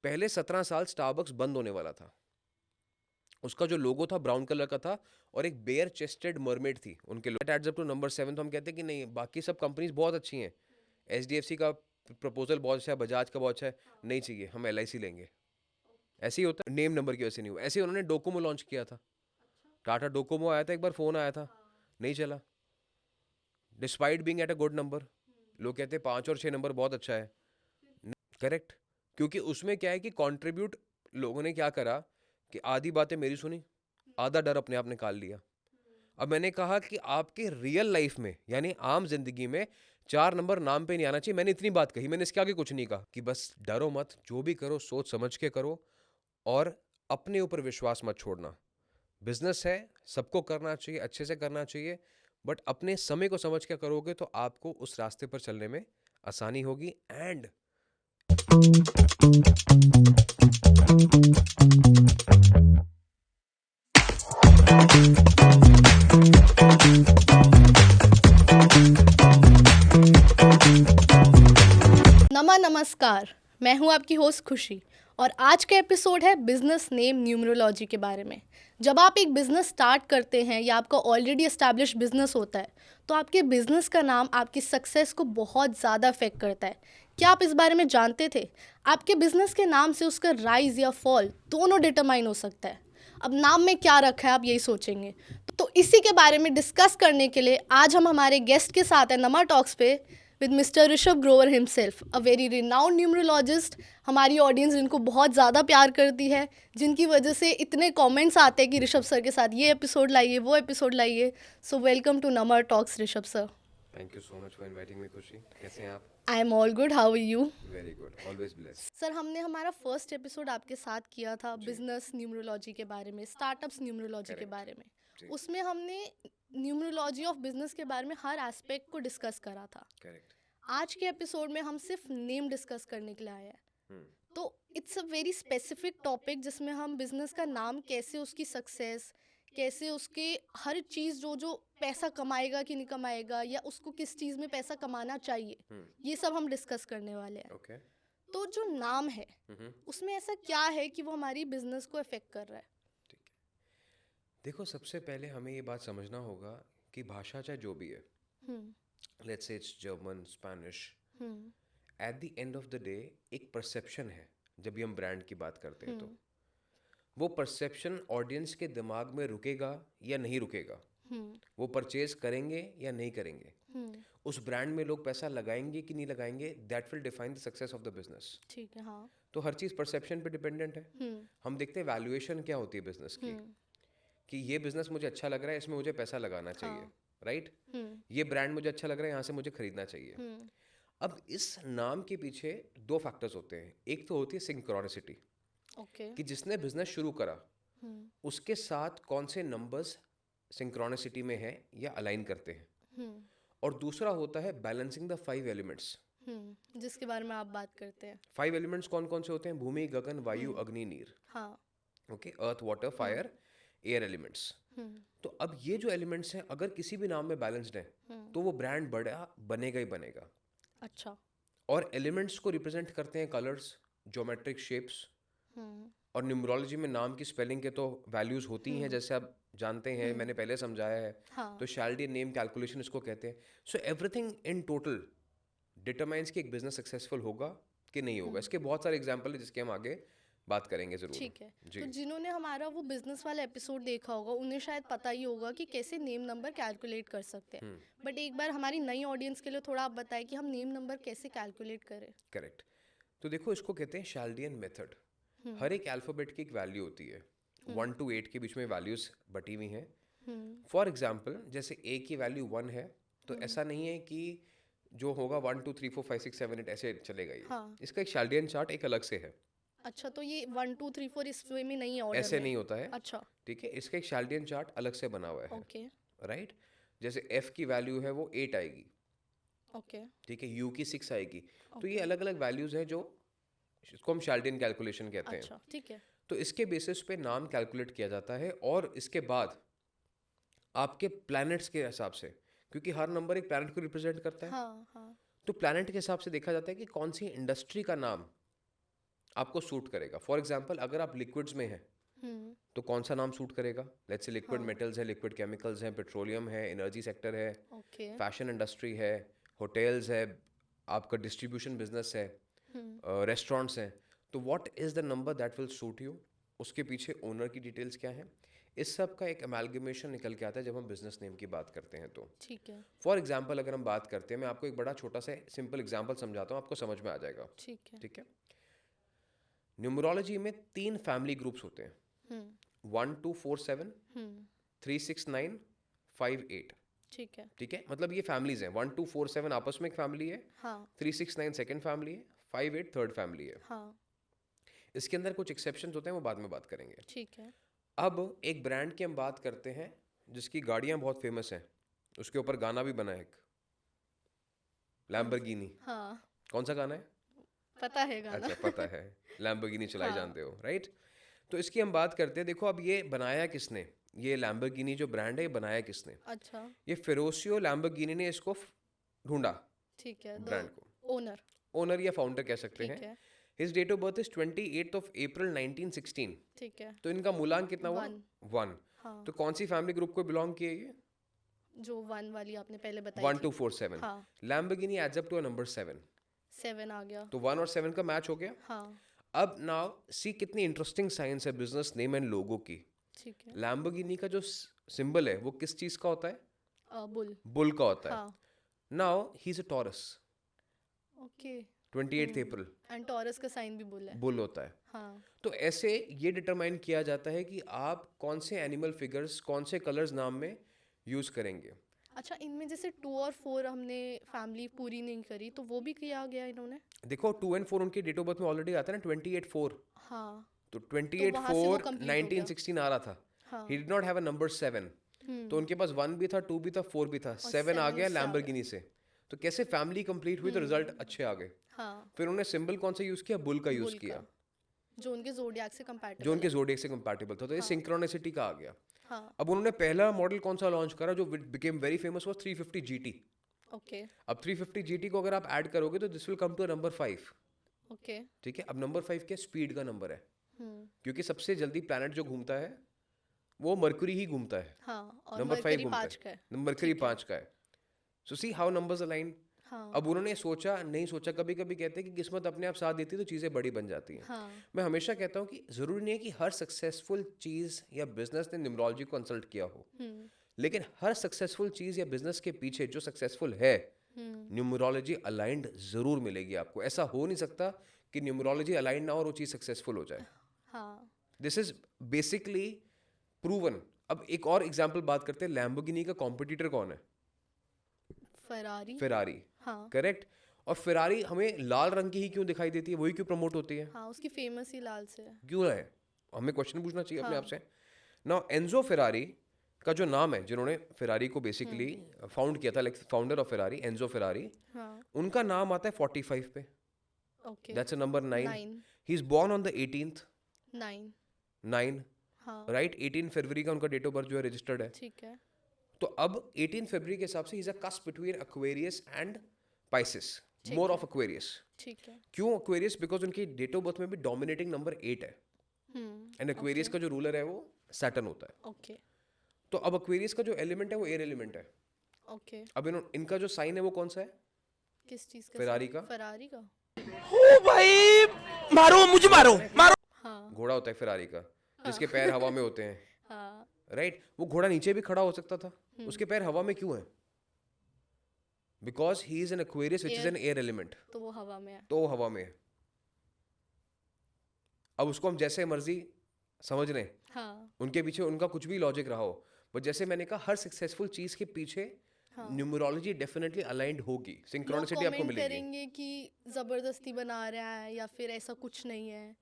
पहले 17 साल स्टारबक्स बंद होने वाला था। उसका जो लोगो था ब्राउन कलर का था और एक बेयर चेस्टेड मरमेड थी उनके logo. Adds up to number 7। तो हम कहते हैं कि नहीं, बाकी सब कंपनीज बहुत अच्छी हैं, एचडीएफसी का प्रपोजल बहुत अच्छा है, बजाज का बहुत अच्छा है, नहीं चाहिए, हम एलआईसी लेंगे। ऐसे ही होता है, नेम नंबर की वजह से नहीं हुआ। ऐसे ही उन्होंने डोकोमो लॉन्च किया था। टाटा डोकोमो आया था, एक बार फोन आया था, नहीं चला, despite being at a good number. लोग कहते हैं 5 और 6 नंबर बहुत अच्छा है। करेक्ट। क्योंकि उसमें क्या है कि कंट्रीब्यूट लोगों ने क्या करा कि आधी बातें मेरी सुनी, आधा डर अपने आप निकाल लिया। अब मैंने कहा कि आपके रियल लाइफ में यानी आम जिंदगी में 4 नंबर नाम पे नहीं आना चाहिए। मैंने इतनी बात कही, मैंने इसके आगे कुछ नहीं कहा कि बस डरो मत, जो भी करो सोच समझ के करो और अपने ऊपर विश्वास मत छोड़ना। बिजनेस है, सबको करना चाहिए, अच्छे से करना चाहिए, बट अपने समय को समझ के करोगे तो आपको उस रास्ते पर चलने में आसानी होगी। एंड नमस्कार, मैं हूं आपकी होस्ट खुशी और आज का एपिसोड है बिजनेस नेम न्यूमरोलॉजी के बारे में। जब आप एक बिजनेस स्टार्ट करते हैं या आपका ऑलरेडी एस्टैब्लिश बिजनेस होता है तो आपके बिजनेस का नाम आपकी सक्सेस को बहुत ज़्यादा अफेक्ट करता है। क्या आप इस बारे में जानते थे? आपके बिजनेस के नाम से उसका राइज या फॉल दोनों डिटरमाइन हो सकता है। अब नाम में क्या रखा है आप यही सोचेंगे, तो इसी के बारे में डिस्कस करने के लिए आज हम हमारे गेस्ट के साथ हैं नमा टॉक्स पे with mister Rishabh Grover himself, a very renowned numerologist. हमारी ऑडियंस इनको बहुत ज़्यादा प्यार करती है, जिनकी वजह से इतने कमेंट्स आते हैं कि ऋषभ सर के साथ ये एपिसोड लाइए, वो एपिसोड लाइए। So welcome to Nama talks Rishabh sir. Thank you so much for inviting me Khushi. कैसे हैं आप? I am all good, how are you? Very good, always blessed. Sir, हमने हमारा फर्स्ट एपिसोड आपके साथ किया था जी। बिजनेस न्यूमरोलॉजी के बारे में, स्टार्टअप्स न्यूमरोलॉजी के करेक्ट। बारे में। जी। उसमें हमने न्यूमरोलॉजी ऑफ बिजनेस के बारे में हर एस्पेक्ट को डिस्कस करा था। करेक्ट। आज के एपिसोड में हम सिर्फ नेम डिस्कस करने के लिए आए हैं। तो it's a very specific topic जिसमें हम बिजनेस का नाम, कैसे उसकी सक्सेस, कैसे उसके हर चीज़ जो पैसा कमाएगा कि नहीं कमाएगा, या उसको किस चीज़ में पैसा कमाना चाहिए, ये सब हम डिस्कस करने वाले हैं। ओके। तो जो नाम है उसमें ऐसा क्या है कि वो हमारी बिजनेस को अफेक्ट कर रहा है? ठीक है, देखो सबसे पहले हमें ये बात समझना होगा कि भाषा चाहे जो भी है, hmm. Let's say it's German, Spanish, hmm. At the end of the day एक परसेप्शन है। जब भी हम ब्रांड की बात करते हैं तो हम्म। वो परसेप्शन ऑडियंस के दिमाग में रुकेगा या नहीं रुकेगा, हम्म। वो परचेज करेंगे या नहीं करेंगे, हम्म। उस ब्रांड में लोग पैसा लगाएंगे कि नहीं लगाएंगे, that will define the success of the business. ठीक है, हाँ। तो हर चीज़ परसेप्शन पे डिपेंडेंट है। हम्म। हम देखते हैं वैल्यूएशन क्या होती है बिजनेस की, हम्म। कि ये बिजनेस मुझे अच्छा लग रहा है, इसमें मुझे पैसा लगाना चाहिए, हाँ। राइट। हम्म। ये ब्रांड मुझे अच्छा लग रहा है, यहाँ से मुझे खरीदना चाहिए। हम्म। अब इस नाम के पीछे दो फैक्टर्स होते हैं। एक तो होती है सिंक्रोनिसिटी, ओके। कि जिसने बिजनेस शुरू करा हम्म। उसके साथ कौन से नंबर्स सिंक्रोनिसिटी में है या अलाइन करते हैं। हम्म। और दूसरा होता है बैलेंसिंग द 5 एलिमेंट्स। जिसके बारे में आप बात करते हैं। 5 एलिमेंट्स कौन कौन से होते हैं? भूमि, गगन, वायु, हम्म। अग्नि, नीर। हाँ। Okay, earth, water, hmm. Fire, air elements. Hmm. तो अब ये जो एलिमेंट्स हैं अगर किसी भी नाम में बैलेंस्ड है हम्म। तो वो ब्रांड बड़ा बनेगा ही बनेगा। अच्छा। और एलिमेंट्स को रिप्रेजेंट करते हैं कलर्स, ज्योमेट्रिक शेप्स। हम्म। और न्यूमरोलॉजी में नाम की स्पेलिंग के तो वैल्यूज होती हैं, जैसे आप जानते हैं, मैंने पहले समझाया है। हाँ। तो शैल्डी नेम कैलकुलेशन इसको कहते हैं। So everything in total determines कि एक बिजनेस सक्सेसफुल होगा कि नहीं होगा। इसके बहुत सारे एग्जाम्पल है जिसके हम आगे बात करेंगे ज़रूर। ठीक है। जी। तो जिन्होंने हमारा वो बिजनेस वाला एपिसोड देखा होगा उन्हें शायद पता ही होगा कि कैसे नेम नंबर कैलकुलेट कर सकते हैं। बट एक बार हमारी नई ऑडियंस के लिए थोड़ा आप बताएं कि हम नेम नंबर कैसे कैलकुलेट करें। करेक्ट। तो देखो इसको कहते हैं शाल्डियन मेथड। हर एक अल्फ़ाबेट की एक वैल्यू होती है, 1 to 8 के बीच में वैल्यूज बटी हुई हैं। फॉर एग्जाम्पल जैसे ए की वैल्यू 1 है, तो ऐसा नहीं है कि जो होगा 1 2 3 4 5 6 7 8 ऐसे चलेगा। ये हाँ। इसका एक शाल्डियन चार्ट एक अलग से है। अच्छा, तो ये 1 2 3 4 इस वे में नहीं है, ऑर्डर ऐसे में? नहीं होता है। अच्छा। ठीक है, इसका एक शाल्डियन चार्ट अलग से बना हुआ है। ओके। राइट। जैसे एफ की वैल्यू है वो 8 आएगी। ओके। ठीक है, यू की 6 आएगी। तो ये ओके। अलग अलग वैल्यूज हैं जो इसको हम शाल्डियन कैलकुलेशन कहते हैं। अच्छा, ठीक है। तो इसके बेसिस पे नाम कैलकुलेट किया जाता है और इसके बाद आपके प्लैनेट्स के हिसाब से, क्योंकि हर नंबर एक प्लैनेट को रिप्रेजेंट करता है। हाँ हाँ। तो प्लैनेट के हिसाब से देखा जाता है कि कौन सी इंडस्ट्री का नाम आपको सूट करेगा. फॉर एग्जाम्पल अगर आप लिक्विड्स में हैं तो कौन सा नाम सूट करेगा? लेट्स से लिक्विड मेटल्स है, लिक्विड केमिकल्स हैं, पेट्रोलियम है, एनर्जी सेक्टर है, ओके फैशन इंडस्ट्री है, होटल्स है, आपका डिस्ट्रीब्यूशन बिजनेस है, रेस्टोरेंट्स हैं. तो what is the number that will suit you? उसके पीछे ओनर की डिटेल्स क्या हैं? इस सब का एक अमेलगमेशन निकल के आता है जब हम बिजनेस नेम की बात करते हैं. तो ठीक है फॉर एग्जाम्पल अगर हम बात करते हैं, मैं आपको एक बड़ा छोटा सा सिंपल एग्जाम्पल समझाता हूँ, आपको समझ में आ जाएगा. ठीक है ठीक है. न्यूमरोलॉजी में 3 फैमिली ग्रुप्स होते हैं. 1 2 4 7, 3 6 9, 5 8. ठीक है ठीक है, मतलब ये फैमिलीज हैं. 1 2 4 7 आपस में एक फैमिली है, हाँ 3 6 9 सेकंड फैमिली है, 5 8 थर्ड फैमिली है. हाँ इसके अंदर कुछ एक्सेप्शंस होते हैं, वो बाद में बात करेंगे. ठीक है अब एक ब्रांड की हम बात करते हैं जिसकी गाड़ियां बहुत फेमस हैं, उसके ऊपर गाना भी बना है एक, लैम्बोर्गिनी. हाँ कौन सा गाना है? पता है गाना अच्छा, पता है. लैम्बोर्गिनी चलाई हाँ. जानते हो, राइट? तो इसकी हम बात करते हैं. देखो अब ये बनाया किसने? ये लैम्बोर्गिनी जो ब्रांड है, ये बनाया किसने? अच्छा ये फेरोसियो लैम्बोर्गिनी ने इसको ढूंढा, ठीक है ब्रांड को. ओनर ओनर या फाउंडर कह सकते ठीक हैं. है his date of birth is 28th of April 1916. ठीक है तो इनका मूलांक कितना हुआ? One. 1. हाँ तो कौन सी फैमिली ग्रुप को बिलोंग किए ये? जो 1 वाली आपने पहले बताई 1 2 4 7. हाँ Lamborghini adds up to a number 7. 7 आ गया तो 1 और 7 का मैच हो गया. हाँ अब नाउ सी कितनी इंटरेस्टिंग साइंस है बिजनेस नेम एंड लोगो की. ठीक है लैम्बोर्गिनी का जो सिंबल है वो किस चीज का होता है? बुल बुल का होता है. हाँ now he is a Taurus. Okay 28th April and taurus का साइन भी बुल है बुल होता है. हाँ तो ऐसे ये डिटरमाइन किया जाता है कि आप कौन से एनिमल फिगर्स कौन से कलर्स नाम में यूज करेंगे. अच्छा इनमें जैसे 2 और 4 हमने फैमिली पूरी नहीं करी तो वो भी किया गया इन्होंने देखो 2 and 4 उनके डेट ऑफ बर्थ में ऑलरेडी आता है ना, 28/4. हाँ तो वहाँ से वो 28/4 complete हो गया. 1916 आ रहा था. हाँ he did not have a number 7. तो उनके पास 1 भी था, 2 भी था, 4 भी था, 7 आ 7 गया उससे आ लैम्बोर्गिनी से. तो कैसे फैमिली कंप्लीट हुई तो रिजल्ट अच्छे आ गए. हाँ फिर उन्होंने सिंबल कौन सा यूज किया? बुल का यूज बुल किया, का जो उनके जोडियाक से जो कंपैटिबल उनके जोडिएक से कंपैटिबल था. तो ये सिंक्रोनिसिटी का आ गया. हाँ अब उन्होंने पहला मॉडल कौन सा लॉन्च करा जो became very famous was 350 GT. Okay अब 350 GT को अगर आप ऐड करोगे तो this will come to number 5. Okay ठीक है. अब नंबर 5 क्या? स्पीड का नंबर है, क्योंकि सबसे जल्दी प्लैनेट जो घूमता है वो मरकुरी ही घूमता है. हाँ और नंबर 5 मरकरी घूमता 5 का है, है मरकरी 5 का है. सो सी हाउ नंबर्स अलाइन. हाँ अब उन्होंने सोचा नहीं सोचा, कभी कभी कहते हैं कि किस्मत अपने आप साथ देती है तो चीज़ें बड़ी बन जाती हैं. हाँ मैं हमेशा कहता हूँ कि ज़रूरी नहीं है कि हर सक्सेसफुल चीज़ या बिजनेस ने न्यूमरोलॉजी को कंसल्ट किया हो, लेकिन हर सक्सेसफुल चीज़ या बिजनेस के पीछे जो सक्सेसफुल है न्यूमरोलॉजी अलाइंड ज़रूर मिलेगी आपको. ऐसा हो नहीं सकता कि न्यूमरोलॉजी अलाइंड ना हो और वो चीज़ सक्सेसफुल हो जाए. हाँ दिस इज बेसिकली प्रूवन. अब एक और एग्जाम्पल बात करते हैं. लैम्बोर्गिनी का कॉम्पिटिटर कौन है? Ferrari Ferrari. हाँ करेक्ट. और फेरारी हमें लाल रंग की ही क्यों दिखाई देती है? वही क्यों प्रमोट होती है? हाँ उसकी फेमस ही लाल से है क्यों है? हमें क्वेश्चन पूछना चाहिए अपने आप से. नाउ एंजो फेरारी का जो नाम है, जिन्होंने फेरारी को बेसिकली फाउंड किया था, like founder of Ferrari, Enzo Ferrari, हाँ उनका नाम आता है 45 पे. Okay that's a number 9. 9 he is born on the 18th 9 9, हाँ राइट. 18 फरवरी का उनका डेट ऑफ बर्थ जो है रजिस्टर्ड है. ठीक है तो अब 18 फरवरी के हिसाब से he is a cusp between Aquarius and Pisces, more of Aquarius. ठीक है क्यों एक्वेरियस? बिकॉज उनकी डेट ऑफ बर्थ में भी डोमिनेटिंग नंबर 8 है, एंड एक्वेरियस का जो रूलर है वो सैटर्न होता है. ओके तो अब एक्वेरियस का जो एलिमेंट है वो एयर एलिमेंट है. ओके अब इनका जो साइन है वो कौन सा है? किस चीज का फेरारी का. फरारी का ओ भाई मारो मुझे मारो मारो. हाँ घोड़ा होता है फेरारी का, जिसके पैर हवा में होते हैं, हाँ राइट. वो घोड़ा नीचे भी खड़ा हो सकता था, उसके पैर हवा में क्यों है? Because he is an Aquarius which is an air element. तो वो हवा में है तो वो हवा में है. अब उसको हम जैसे मर्जी समझ लें, हाँ उनके पीछे उनका कुछ भी लॉजिक रहा हो, बट जैसे मैंने कहा हर सक्सेसफुल चीज के पीछे न्यूमरोलॉजी डेफिनेटली अलाइंड होगी. सिंक्रोनिसिटी आपको कमेंट मिलेगी. करेंगे कि जबरदस्ती बना रहा है या फिर ऐसा कुछ नहीं है,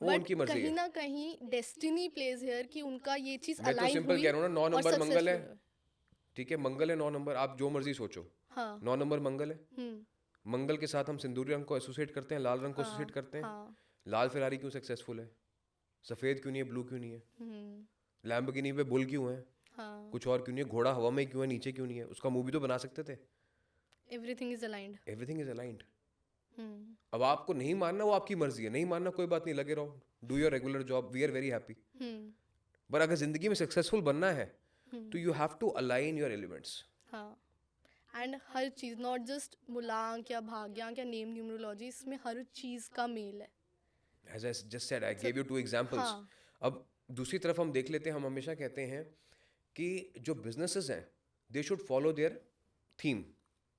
वो उनकी मर्जी कहीं है. ना कहीं डेस्टिनी प्लेज हियर कि उनका ये चीज मैं तो अलाइन सिंपल हुई कह रहा हूँ ना, 9 और नंबर मंगल है. successful हुए. ठीक है, मंगल है 9 नंबर, आप जो मर्जी सोचो. हाँ 9 नंबर मंगल है. हम्म मंगल के साथ हम सिंदूरी रंग को एसोसिएट करते हैं, लाल रंग को एसोसिएट करते हैं. हाँ लाल फेरारी क्यों सक्सेसफुल है? सफेद क्यों नहीं है? ब्लू क्यों नहीं है? लैम्बोर्गिनी पे बुल क्यों है? हाँ कुछ और क्यों नहीं है? घोड़ा हवा में क्यों है, नीचे क्यों नहीं है? उसका मूवी तो बना सकते थे. Everything is aligned everything is aligned. अब आपको नहीं मानना वो आपकी मर्जी है, नहीं मानना कोई बात नहीं, लगे रहो, do your regular job, we are very happy. पर अगर जिंदगी में सक्सेसफुल बनना है तो you have to align your elements. हाँ, एंड हर चीज़, नॉट जस्ट मूलांक या भाग्यांक या नेम न्यूमरोलॉजी, इसमें हर चीज़ का मेल है। As I just said, I gave you 2 examples. हाँ. अब दूसरी तरफ हम देख लेते हैं, हम हमेशा कहते हैं कि जो बिजनेसेस हैं they should follow their theme.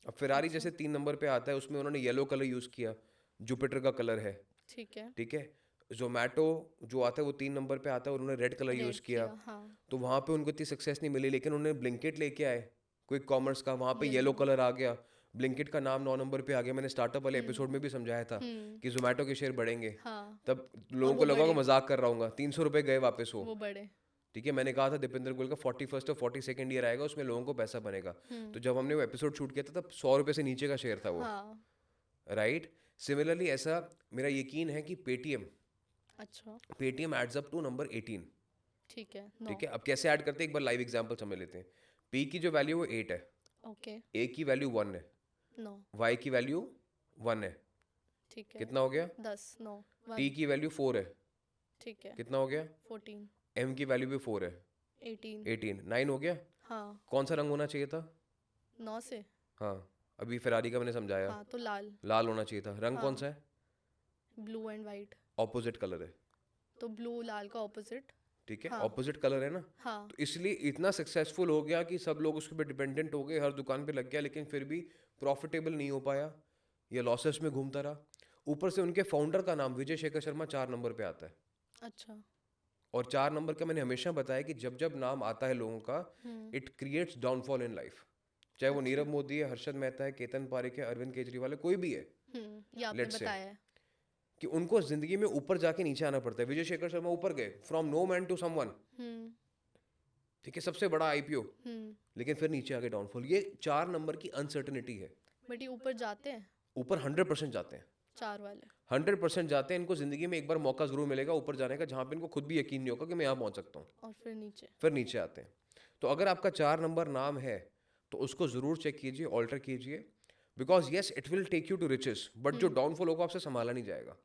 अब फेरारी जैसे 3 नंबर पे आता है, उसमें उन्होंने येलो कलर यूज़ किया, जुपिटर का कलर है, ठीक है। ठीक है। जोमेटो जो आता है वो 3 नंबर पे आता है, उन्होंने रेड कलर यूज़ किया, हाँ, तो वहाँ पे उनको इतनी सक्सेस नहीं मिली, लेकिन उन्होंने ब्लिंकिट लेके आए क्विक कॉमर्स का, वहाँ पे येलो कलर आ गया, ब्लिंकिट का नाम 9 नंबर पे आ गया। मैंने स्टार्टअप वाले एपिसोड में भी समझाया था कि जोमेटो के शेयर बढ़ेंगे, हाँ, तब लोगों को लगा कि मजाक कर रहा हूँ, 300 रुपये गए वापस वो बड़े। ठीक है। मैंने कहा था दीपेंद्र गोयल का 41st और 42nd ईयर आएगा, उसमें लोगों को पैसा बनेगा। तो जब हमने वो एपिसोड शूट किया था तब 100 रुपये से नीचे का शेयर था वो, हाँ, राइट। सिमिलरली ऐसा मेरा यकीन है कि अच्छा, Paytm adds up to number 18, ठीक है। ठीक है। अब कैसे ऐड करते हैं, एक बार लाइव एग्जांपल समझ लेते हैं। पी की जो वैल्यू वो 8 है, ओके, ए की वैल्यू 1 है, 9, वाई की वैल्यू 1 है, ठीक है। कितना हो गया। 10, 9, टी की वैल्यू 4 है, ठीक है। कितना हो गया। 14, एम की वैल्यू भी 4 है, 18, 9 हो गया। हाँ, कौन सा रंग होना चाहिए था। 9 से, हाँ, अभी फेरारी का मैंने समझाया, हाँ, तो लाल, लाल होना चाहिए था। रंग कौन सा है, blue and white, opposite colour है, तो ब्लू लाल का ऑपोजिट, ठीक है। हाँ. ऑपोजिट कलर है ना, हाँ, तो इसलिए इतना सक्सेसफुल हो गया कि सब लोग उसके पे डिपेंडेंट हो गए, हर दुकान पे लग गया, लेकिन फिर भी प्रॉफिटेबल नहीं हो पाया, ये लॉसेस में घूमता रहा। ऊपर से उनके फाउंडर का नाम विजय शेखर शर्मा 4 नंबर पे आता है, अच्छा, और 4 नंबर का मैंने हमेशा बताया कि जब जब नाम आता है लोगों का, it creates downfall in life. चाहे वो नीरव मोदी है, हर्षद मेहता है, केतन पारेख है, अरविंद केजरीवाल है, कोई भी है, ये आपने Let's say. बताया है। कि उनको जिंदगी में ऊपर जाके नीचे आना पड़ता है। विजय शेखर शर्मा ऊपर गए, from no man to someone, ठीक है, सबसे बड़ा आईपीओ, लेकिन फिर नीचे आके डाउनफॉल। ये 4 नंबर की अनसर्टेनिटी है। बट ये ऊपर जाते हैं, ऊपर 100% जाते हैं, 4 वाले, 100% जाते हैं। इनको जिंदगी में एक बार मौका जरूर मिलेगा ऊपर जाने का, जहाँ पे इनको खुद भी यकीन नहीं होगा कि मैं यहाँ पहुँच सकता हूँ, और फिर नीचे। फिर नीचे आते हैं। तो अगर आपका 4 नंबर नाम है तो उसको ज़रूर चेक कीजिए, ऑल्टर कीजिए, because yes it will take you to riches, but जो डाउनफॉल होगा आपसे संभाला नहीं जाएगा।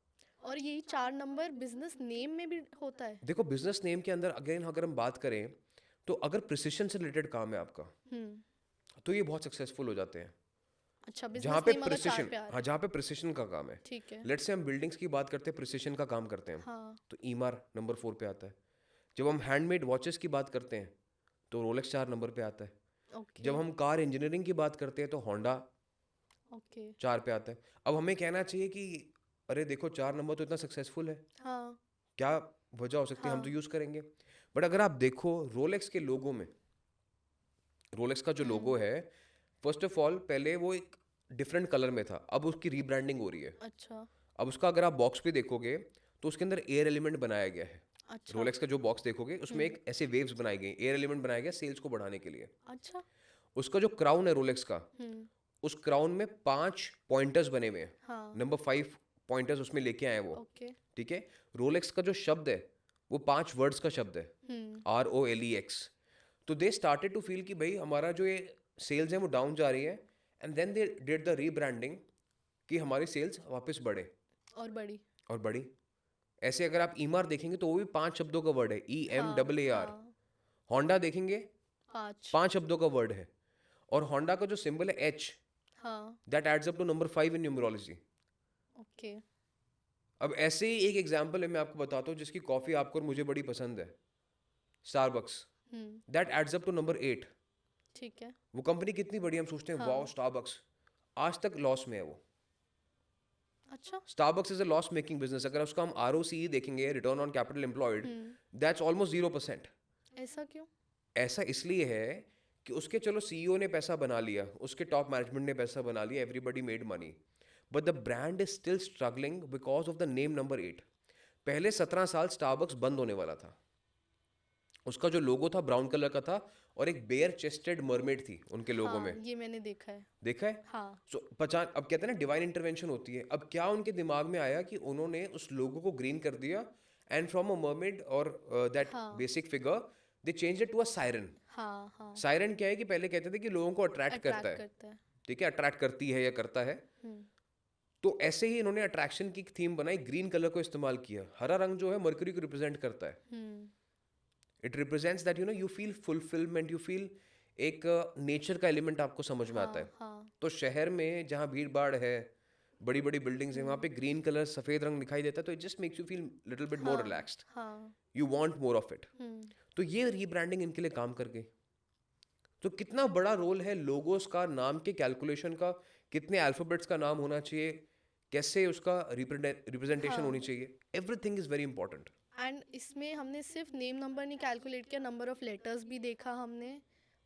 और यही 4 नंबर बिजनेस नेम में भी होता है। देखो बिजनेस नेम के अंदर अगेन अगर हम बात करें तो अगर प्रिसिशन से रिलेटेड काम है आपका तो ये बहुत सक्सेसफुल हो जाते हैं। अच्छा, जहाँ बिजनेस पे नेम अगर 4 प्रिसिशन, पे आ रहा हाँ जहाँ पे प्रिसिशन का काम है, है, ठीक है। लेट्स से हम बिल्डिंग्स की बात करते हैं, प्रिसिशन का काम करते हैं, हाँ, तो ईमार नंबर 4 पे आता है। जब हम हैंडमेड वॉचेस की बात करते हैं तो रोलेक्स 4 नंबर पे आता है। ओके, जब हम कार इंजीनियरिंग की बात करते हैं तो होंडा ओके, 4 पे आता है। अब हमें कहना चाहिए कि अरे देखो 4 नंबर तो इतना सक्सेसफुल है, हाँ, क्या वजह हो सकती है, हम तो यूज़ करेंगे। बट अगर आप देखो रोलेक्स के लोगो में, रोलेक्स का जो लोगो है, फर्स्ट ऑफ ऑल पहले वो एक डिफरेंट कलर में था, अब उसकी रीब्रांडिंग हो रही है। अच्छा, अब उसका अगर आप बॉक्स भी देखोगे तो उसके अंदर एयर एलिमेंट बनाया गया है। अच्छा, रोलेक्स का जो बॉक्स देखोगे उसमें एक ऐसे वेव्स बनाई गई, एयर एलिमेंट बनाया गया सेल्स को बढ़ाने के लिए। अच्छा, उसका जो क्राउन है रोलेक्स का, उस क्राउन में 5 पॉइंटर्स बने हुए हैं, हाँ, नंबर 5 पॉइंटर्स उसमें लेके आए हैं वो, ओके, ठीक है। रोलेक्स का जो शब्द है वो 5 वर्ड्स का शब्द है, ROLEX। तो दे स्टार्टेड टू फील कि भाई हमारा जो ये सेल्स है वो डाउन जा रही है, and then they did the rebranding कि हमारी सेल्स वापस बढ़े और बड़ी, और बढ़ी। ऐसे अगर आप ईमार देखेंगे तो वो भी 5 शब्दों का वर्ड है, EMAAR। होंडा देखेंगे 5, 5 शब्दों का वर्ड है, और होंडा का जो सिंबल है H, हाँ, that adds up to number 5 in numerology. Okay, अब ऐसे ही एक एग्जांपल है, मैं आपको बताता हूँ जिसकी कॉफ़ी आपको और मुझे बड़ी पसंद है, Starbucks, that adds up to number 8। ठीक है, वो कंपनी कितनी बड़ी, हम सोचते हैं वाओ स्टारबक्स, आज तक लॉस में है वो। अच्छा, Starbucks is a loss making business. अगर उसका हम ROCE देखेंगे, return on capital employed, that's almost 0%। ऐसा क्यों? ऐसा इसलिए है कि उसके चलो CEO ने पैसा बना लिया, उसके टॉप मैनेजमेंट ने पैसा बना लिया, everybody made money, but the brand is still struggling because of the name number 8। पहले 17 साल स्टारबक्स बंद होने वाला था, उसका जो लोगो था ब्राउन कलर का था, और एक बेयर चेस्टेड मरमेड थी उनके लोगो हाँ, में, ये मैंने देखा है, देखा है। हाँ, सो पहचान, अब कहते हैं ना डिवाइन इंटरवेंशन होती है। अब क्या उनके दिमाग में आया कि उन्होंने उस लोगो को ग्रीन कर दिया, एंड फ्रॉम अ मरमेड और that basic figure they change it to a siren. हाँ, हाँ, सायरन क्या है कि पहले कहते थे कि लोगों को अट्रैक्ट करता अट्रैक्ट है, करता है, ठीक है, अट्रैक्ट करती है या करता है। तो ऐसे ही इन्होंने अट्रैक्शन की थीम बनाई, ग्रीन कलर को इस्तेमाल किया। हरा रंग जो है मर्क्यूरी को रिप्रेजेंट करता है। It represents that you feel fulfilment, you feel एक नेचर का एलिमेंट आपको समझ में आता है। हाँ तो शहर में जहाँ भीड़ भाड़ है, बड़ी बड़ी बिल्डिंग्स हैं, वहाँ पे ग्रीन कलर सफ़ेद रंग दिखाई देता है, तो it just makes you feel little bit more relaxed, हाँ you want more of it. तो ये रीब्रांडिंग इनके लिए काम कर गई। तो कितना बड़ा रोल है लोगोस का, नाम के कैलकुलेशन का, कितने अल्फाबेट्स का नाम होना चाहिए, कैसे उसका रिप्रेजेंटेशन होनी चाहिए, everything is very important. And इसमें हमने सिर्फ नेम नंबर नहीं कैलकुलेट किया, नंबर ऑफ लेटर्स भी देखा हमने,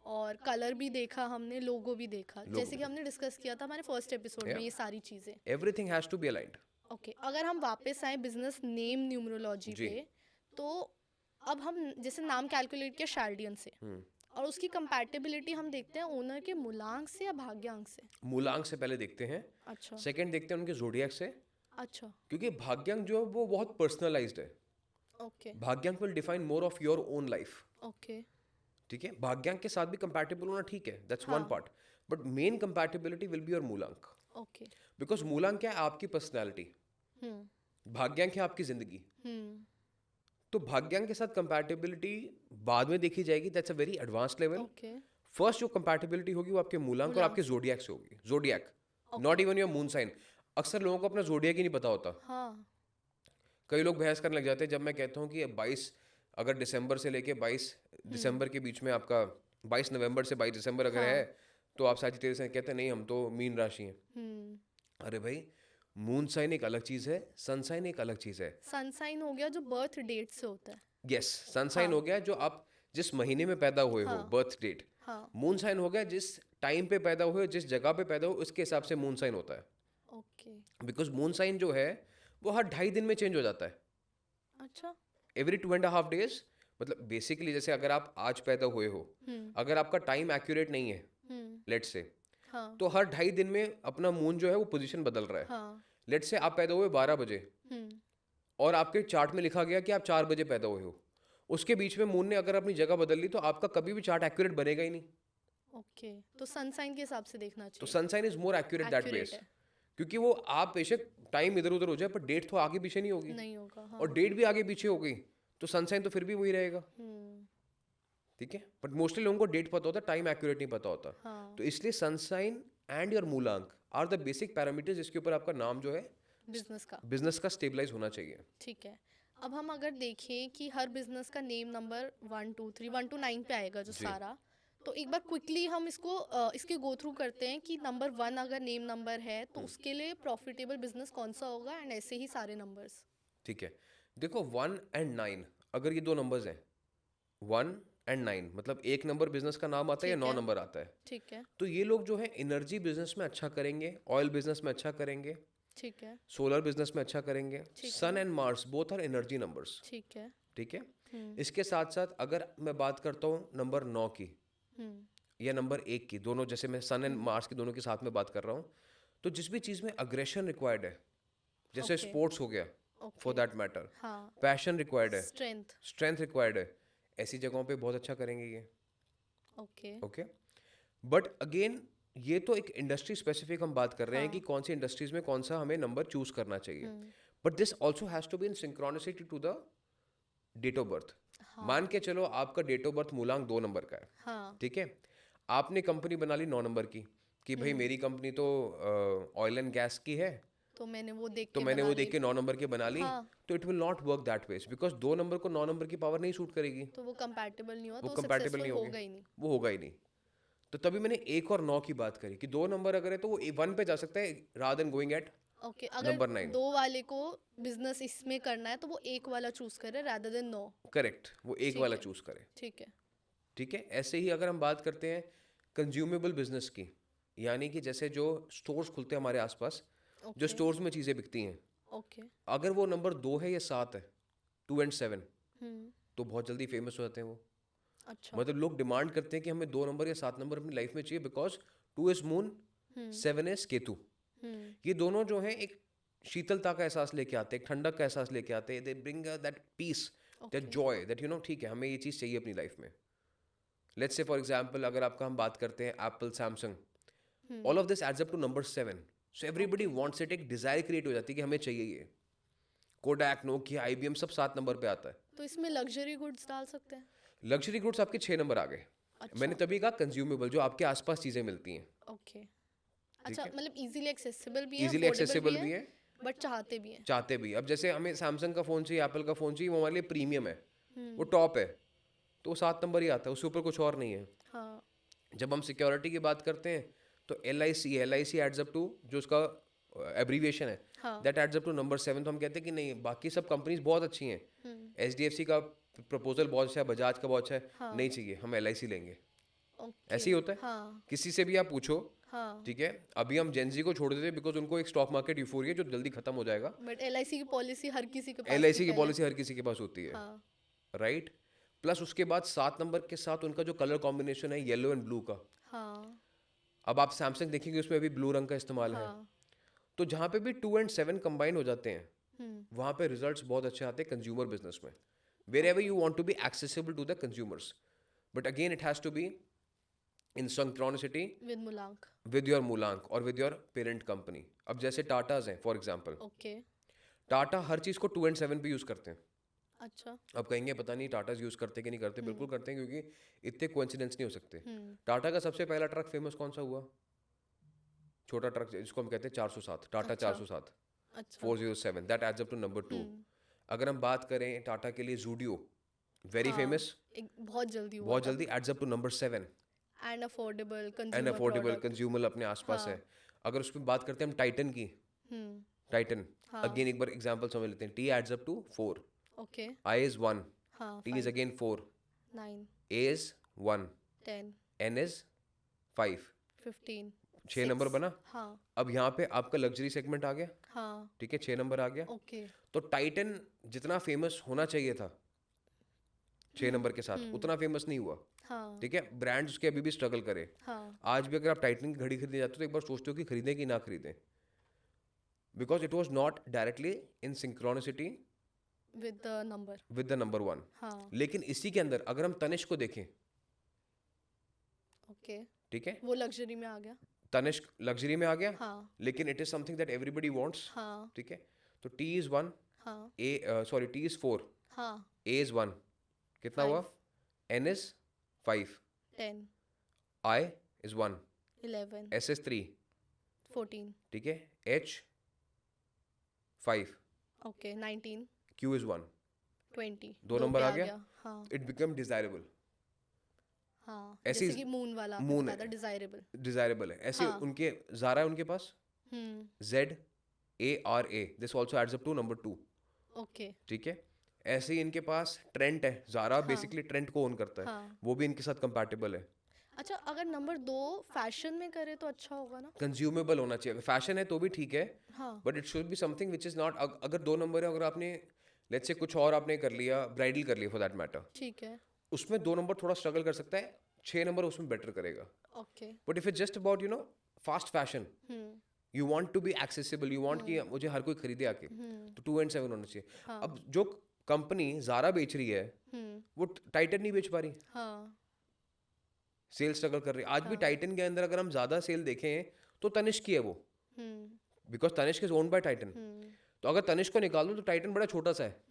और कलर भी देखा हमने, लोगो भी देखा, जैसे कि हमने डिस्कस किया था हमारे फर्स्ट एपिसोड में ये सारी चीज़ें। Everything has to be aligned. Okay, अगर हम वापस आए बिजनेस नेम न्यूमरोलॉजी जी। पे, तो अब हम जैसे नाम कैलकुलेट किया शार्डियन से, और उसकी कंपैटिबिलिटी हम देखते हैं ओनर के मूलांक से या भाग्यांक से। मूलांक से पहले देखते हैं, अच्छा सेकंड देखते हैं उनके जोडियाक से, अच्छा क्योंकि भाग्यांक जो है वो बहुत पर्सनलाइज्ड है। ओके भाग्यांक will define more of your own life. Okay ठीक है, भाग्यांक के साथ भी कंपैटिबल होना ठीक है, that's one part, but main compatibility will be your मूलांक। ओके बिकॉज मूलांक क्या है? आपकी पर्सनैलिटी। भाग्यांक है आपकी जिंदगी। तो भाग्यांक के साथ कंपैटिबिलिटी बाद में देखी जाएगी, that's a very advanced level. Okay first जो कंपैटिबिलिटी होगी वो आपके मूलांक और आपके जोडियाक से होगी। Zodiac, not even your moon sign. अक्सर लोगों को अपना जोडियाक ही नहीं पता होता। हाँ कई लोग बहस करने लग जाते हैं जब मैं कहता हूँ कि 22 अगर दिसंबर से लेके 22 दिसंबर के बीच में आपका 22 नवंबर से 22 दिसंबर अगर है तो आप सैजिटेरियस हैं। कहते हैं नहीं हम तो मीन राशि हैं। अरे भाई, मून साइन एक अलग चीज़ है, सन साइन एक अलग चीज़ है। सनसाइन हो गया जो बर्थ डेट से होता है। यस, सन साइन हो गया जो आप जिस महीने में पैदा हुए हो, बर्थ डेट। हाँ मून साइन हो गया जिस टाइम पे पैदा हुए, जिस जगह पे पैदा हुए, उसके हिसाब से मून साइन होता है। ओके बिकॉज मून साइन जो है वो हर 2.5 दिन में चेंज हो जाता है, अच्छा एवरी 2.5 days। मतलब बेसिकली जैसे अगर आप आज पैदा हुए हो, अगर आपका टाइम एक्यूरेट नहीं है लेट से, हाँ तो हर 2.5 दिन में अपना मून जो है वो पोजीशन बदल रहा है। हाँ लेट से आप पैदा हुए 12 बजे और आपके चार्ट में लिखा गया कि आप 4 बजे पैदा हुए हो, उसके बीच में मून ने अगर अपनी जगह बदल ली तो आपका कभी भी चार्ट एक्यूरेट बनेगा ही नहीं। ओके, तो सनसाइन के हिसाब से देखना तो चाहिए। Sun sign is more accurate that Accurate ways, है। क्योंकि वो आप बेशक टाइम इधर उधर हो जाए पर डेट तो आगे पीछे नहीं होगी, नहीं होगा हाँ। और डेट भी आगे पीछे हो गई तो सनसाइन तो फिर भी वही रहेगा। ठीक है, बट मोस्टली लोगों को डेट पता होता है, टाइम एक्यूरेट नहीं पता होता। हाँ तो इसलिए सनसाइन एंड योर मूलांक आर द बेसिक पैरामीटर्स जिसके ऊपर आपका नाम जो है बिजनेस का। बिजनेस का स्टेबलाइज होना चाहिए। ठीक है, अब हम अगर देखें कि हर बिजनेस का नेम नंबर 1 2 3 1 to 9 पे आएगा जो सारा, तो एक बार क्विकली हम इसको इसके गो थ्रू करते हैं कि नंबर 1 अगर नेम नंबर है तो उसके लिए प्रॉफिटेबल बिजनेस कौन सा होगा, एंड ऐसे ही सारे नंबर्स। ठीक है, देखो 1 and 9 अगर ये दो नंबर्स हैं, 1 and 9 मतलब एक नंबर बिजनेस का नाम आता है या 9 नंबर आता है, ठीक है तो ये लोग जो है एनर्जी बिजनेस में अच्छा करेंगे, ऑयल बिजनेस में अच्छा करेंगे, ठीक है सोलर बिजनेस में अच्छा करेंगे। Sun and Mars both are energy numbers. ठीक है ठीक है, इसके साथ साथ अगर मैं बात करता हूँ नंबर 9 की या नंबर 1 की, दोनों जैसे मैं सन एंड मार्स की दोनों के साथ में बात कर रहा हूँ, तो जिस भी चीज़ में अग्रेशन रिक्वायर्ड है, जैसे Okay. स्पोर्ट्स हो गया फॉर दैट मैटर, हाँ पैशन रिक्वायर्ड है, स्ट्रेंथ। स्ट्रेंथ रिक्वायर्ड है, ऐसी जगहों पे बहुत अच्छा करेंगे ये। ओके ओके, बट अगेन ये तो एक इंडस्ट्री स्पेसिफिक हम बात कर रहे हैं कि कौन सी इंडस्ट्रीज में कौन सा हमें नंबर चूज करना चाहिए, but this also has to be in synchronicity to the date of birth. मान के चलो आपका डेट ऑफ बर्थ मूलांक 2 नंबर का है, हाँ ठीक है, आपने कंपनी बना ली 9 नंबर की कि भाई मेरी कंपनी तो ऑयल एंड गैस की है, तो मैंने वो देख तो के मैंने बना वो ली। देख के 9 नंबर की बना ली, हाँ। तो it will not work that ways, because 2 number को 9 नंबर की पावर नहीं सूट करेगी, तो वो कंपैटिबल नहीं हुआ, वो तो कंपैटिबल सक्सेसफुल नहीं होगा होगी, ही नहीं। वो होगा ही नहीं। तो तभी मैंने 1 और 9 की बात करी कि 2 नंबर अगर है तो वो 1 पे जा सकता है rather than going at okay, अगर नंबर 9। 2 वाले को बिजनेस इसमें करना है तो वो 1 वाला चूज करे rather than 9। करेक्ट, वो 1 वाला चूज करे। ठीक है ठीक है, ऐसे ही अगर हम बात करते हैं कंज्यूमेबल बिजनेस की, यानी कि जैसे जो स्टोर्स खुलते हैं हमारे आसपास, जो स्टोर्स में चीज़ें बिकती हैं, ओके अगर वो नंबर 2 है या 7 है, 2 and 7, तो बहुत जल्दी फेमस हो जाते हैं वो। अच्छा मतलब लोग डिमांड करते हैं कि हमें 2 नंबर या 7 नंबर अपनी लाइफ में चाहिए, because 2 is moon, 7 is Ketu. ये दोनों जो हैं एक शीतलता का एहसास लेके आते हैं, एक ठंडक का एहसास लेके आते हैं, they bring that peace, that joy, that ठीक है हमें ये चीज़ चाहिए अपनी लाइफ में। लेट्स से फॉर एग्जाम्पल अगर आपका हम बात करते हैं Apple, Samsung, all of this adds up to number 7। So everybody wants it, एक डिजायर क्रिएट हो जाती है कि हमें चाहिए ये। कोडैक, नोकिया, IBM सब 7 नंबर पे आता है। तो इसमें लग्जरी गुड्स डाल सकते हैं? लग्जरी गुड्स आपके 6 नंबर आ गए। अच्छा। मैंने तभी कहा कंज्यूमेबल, जो आपके आसपास चीजें मिलती हैं। ओके। अच्छा, मतलब इजीली एक्सेसिबल भी है, इजीली एक्सेसिबल भी है, बट चाहते भी हैं। चाहते भी। अब जैसे हमें सैमसंग का फ़ोन चाहिए, एप्पल का फ़ोन चाहिए, वो हमारे लिए प्रीमियम है, वो टॉप है, तो वो 7 नंबर ही आता है, उससे ऊपर कुछ और नहीं है। हाँ। जब हम सिक्योरिटी की बात करते हैं तो LIC एड्स अप टू, जो उसका एब्रीविएशन है, हाँ। That adds up to number 7। तो हम कहते हैं कि नहीं, बाकी सब कंपनीज बहुत अच्छी हैं, HDFC का प्रपोजल बहुत अच्छा है, बजाज का बहुत अच्छा है, हाँ। नहीं चाहिए, हम LIC लेंगे। ओके। ऐसे ही होता है। हाँ। किसी से भी आप पूछो, हाँ। ठीक है, अभी हम जेनजी को छोड़ देते हैं बिकॉज उनको एक स्टॉक मार्केट यूफोरिया जो जल्दी खत्म हो जाएगा। बट LIC की पॉलिसी हर किसी के पास LIC थी की पहले। पॉलिसी हर किसी के पास होती है, हाँ। राइट। प्लस उसके बाद 7 नंबर के साथ उनका जो कलर कॉम्बिनेशन है येलो एंड ब्लू का, हाँ। अब आप सैमसंग देखेंगे उसमें अभी ब्लू रंग का इस्तेमाल है। हाँ। तो जहाँ पे भी 2 and 7 कंबाइन हो जाते हैं, वहाँ पे रिजल्ट्स बहुत अच्छे आते हैं कंज्यूमर बिजनेस में। Wherever you want to be accessible to the consumers, but again it has to be in synchronicity with मुलांक। विद योर मूलांक और विद योर पेरेंट कंपनी। अब जैसे टाटाज हैं फॉर एग्जाम्पल, ओके। टाटा हर चीज़ को 2 and 7 पे use करते हैं। अच्छा। अब कहेंगे पता नहीं टाटाज यूज़ करते कि नहीं करते, बिल्कुल करते हैं, क्योंकि इतने कोइंसिडेंस नहीं हो सकते। टाटा का सबसे पहला ट्रक फेमस कौन सा हुआ? छोटा ट्रक जिसको हम कहते हैं 407, टाटा 407, अच्छा। 407, that adds up to number 2। अगर हम बात करें टाटा के लिए जूडियो, वेरी फेमस, एक बहुत जल्दी हुआ बहुत जल्दी adds up to number 7, and affordable and consumer affordable product. Consumer अपने आसपास है। अगर उस पर बात करते हैं हम टाइटन की, टाइटन अगेन एक बार एग्जांपल समझ लेते हैं। T adds up to 4, okay. I is 1, हाँ। T is again 4, 9, A is 1, 10, N is 5, 15, 6 number बना। हाँ। अब यहाँ पे आपका लग्जरी सेगमेंट आ गया, हाँ। ठीक है, 6 नंबर आ गया। ओके। तो टाइटन जितना फेमस होना चाहिए था 6 नंबर के साथ, उतना फेमस नहीं हुआ, हाँ। ठीक है। ब्रांड्स उसके अभी भी स्ट्रगल करे। हाँ। आज भी अगर आप टाइटन की घड़ी खरीदने जाते हो तो एक बार सोचते हो कि खरीदें कि ना खरीदें, because it was not directly in synchronicity with the number. With the number 1। हाँ। लेकिन इसी के अंदर अगर हम तनिष्क को देखें, ओके। ठीक है, वो लग्जरी में आ गया। तनिष्क लग्जरी में आ गया, हाँ। लेकिन it is something that everybody wants, हाँ। ठीक है। तो T is 1, हाँ। T is 4, हाँ। A is 1, कितना हुआ? N is 5, 10, I is 1, 11, S is 3, 14, ठीक है, H 5, ओके, 19, Q is 1, 20। दो नंबर पे आ गया। हाँ। इट बिकम डिजायरेबल, हाँ। ऐसी जैसे कि मून वाला आपने मून बताया था, है। डिजायरेबल। डिजायरेबल है ऐसे। हाँ। उनके ज़ारा है उनके पास, hmm. ZARA, this also adds up to number 2, okay. ठीक है। ऐसे ही इनके पास ट्रेंट है, ज़ारा बेसिकली ट्रेंट को ओन करता है, हाँ। वो भी इनके साथ कंपैटिबल है। अच्छा, अगर नंबर 2 फैशन में करे तो अच्छा होगा ना? कंज्यूमेबल होना चाहिए। फैशन है तो भी ठीक है, हाँ। But it should be something which is not, अगर 2 नंबर है, अगर आपने लेट्स से कुछ और आपने कर लिया, ब्राइडल कर लिया फॉर दैट मैटर, ठीक है। उसमें 2 नंबर थोड़ा स्ट्रगल कर सकता है, 6 नंबर उसमें बेटर करेगा। Okay. But if it just about fast fashion, you want to be accessible, you want कि मुझे हर कोई खरीदे आके, तो 2 and 7 होना चाहिए। अब जो कंपनी ज़ारा बेच रही है वो टाइटन नहीं बेच पा रही, हाँ। सेल स्ट्रगल कर रही है। आज भी टाइटन के अंदर अगर हम ज़्यादा सेल देखें तो तनिष्क की है वो, because Tanishq is owned by Titan. तो अगर तनिष्क को निकाल दो तो टाइटन बड़ा छोटा सा है,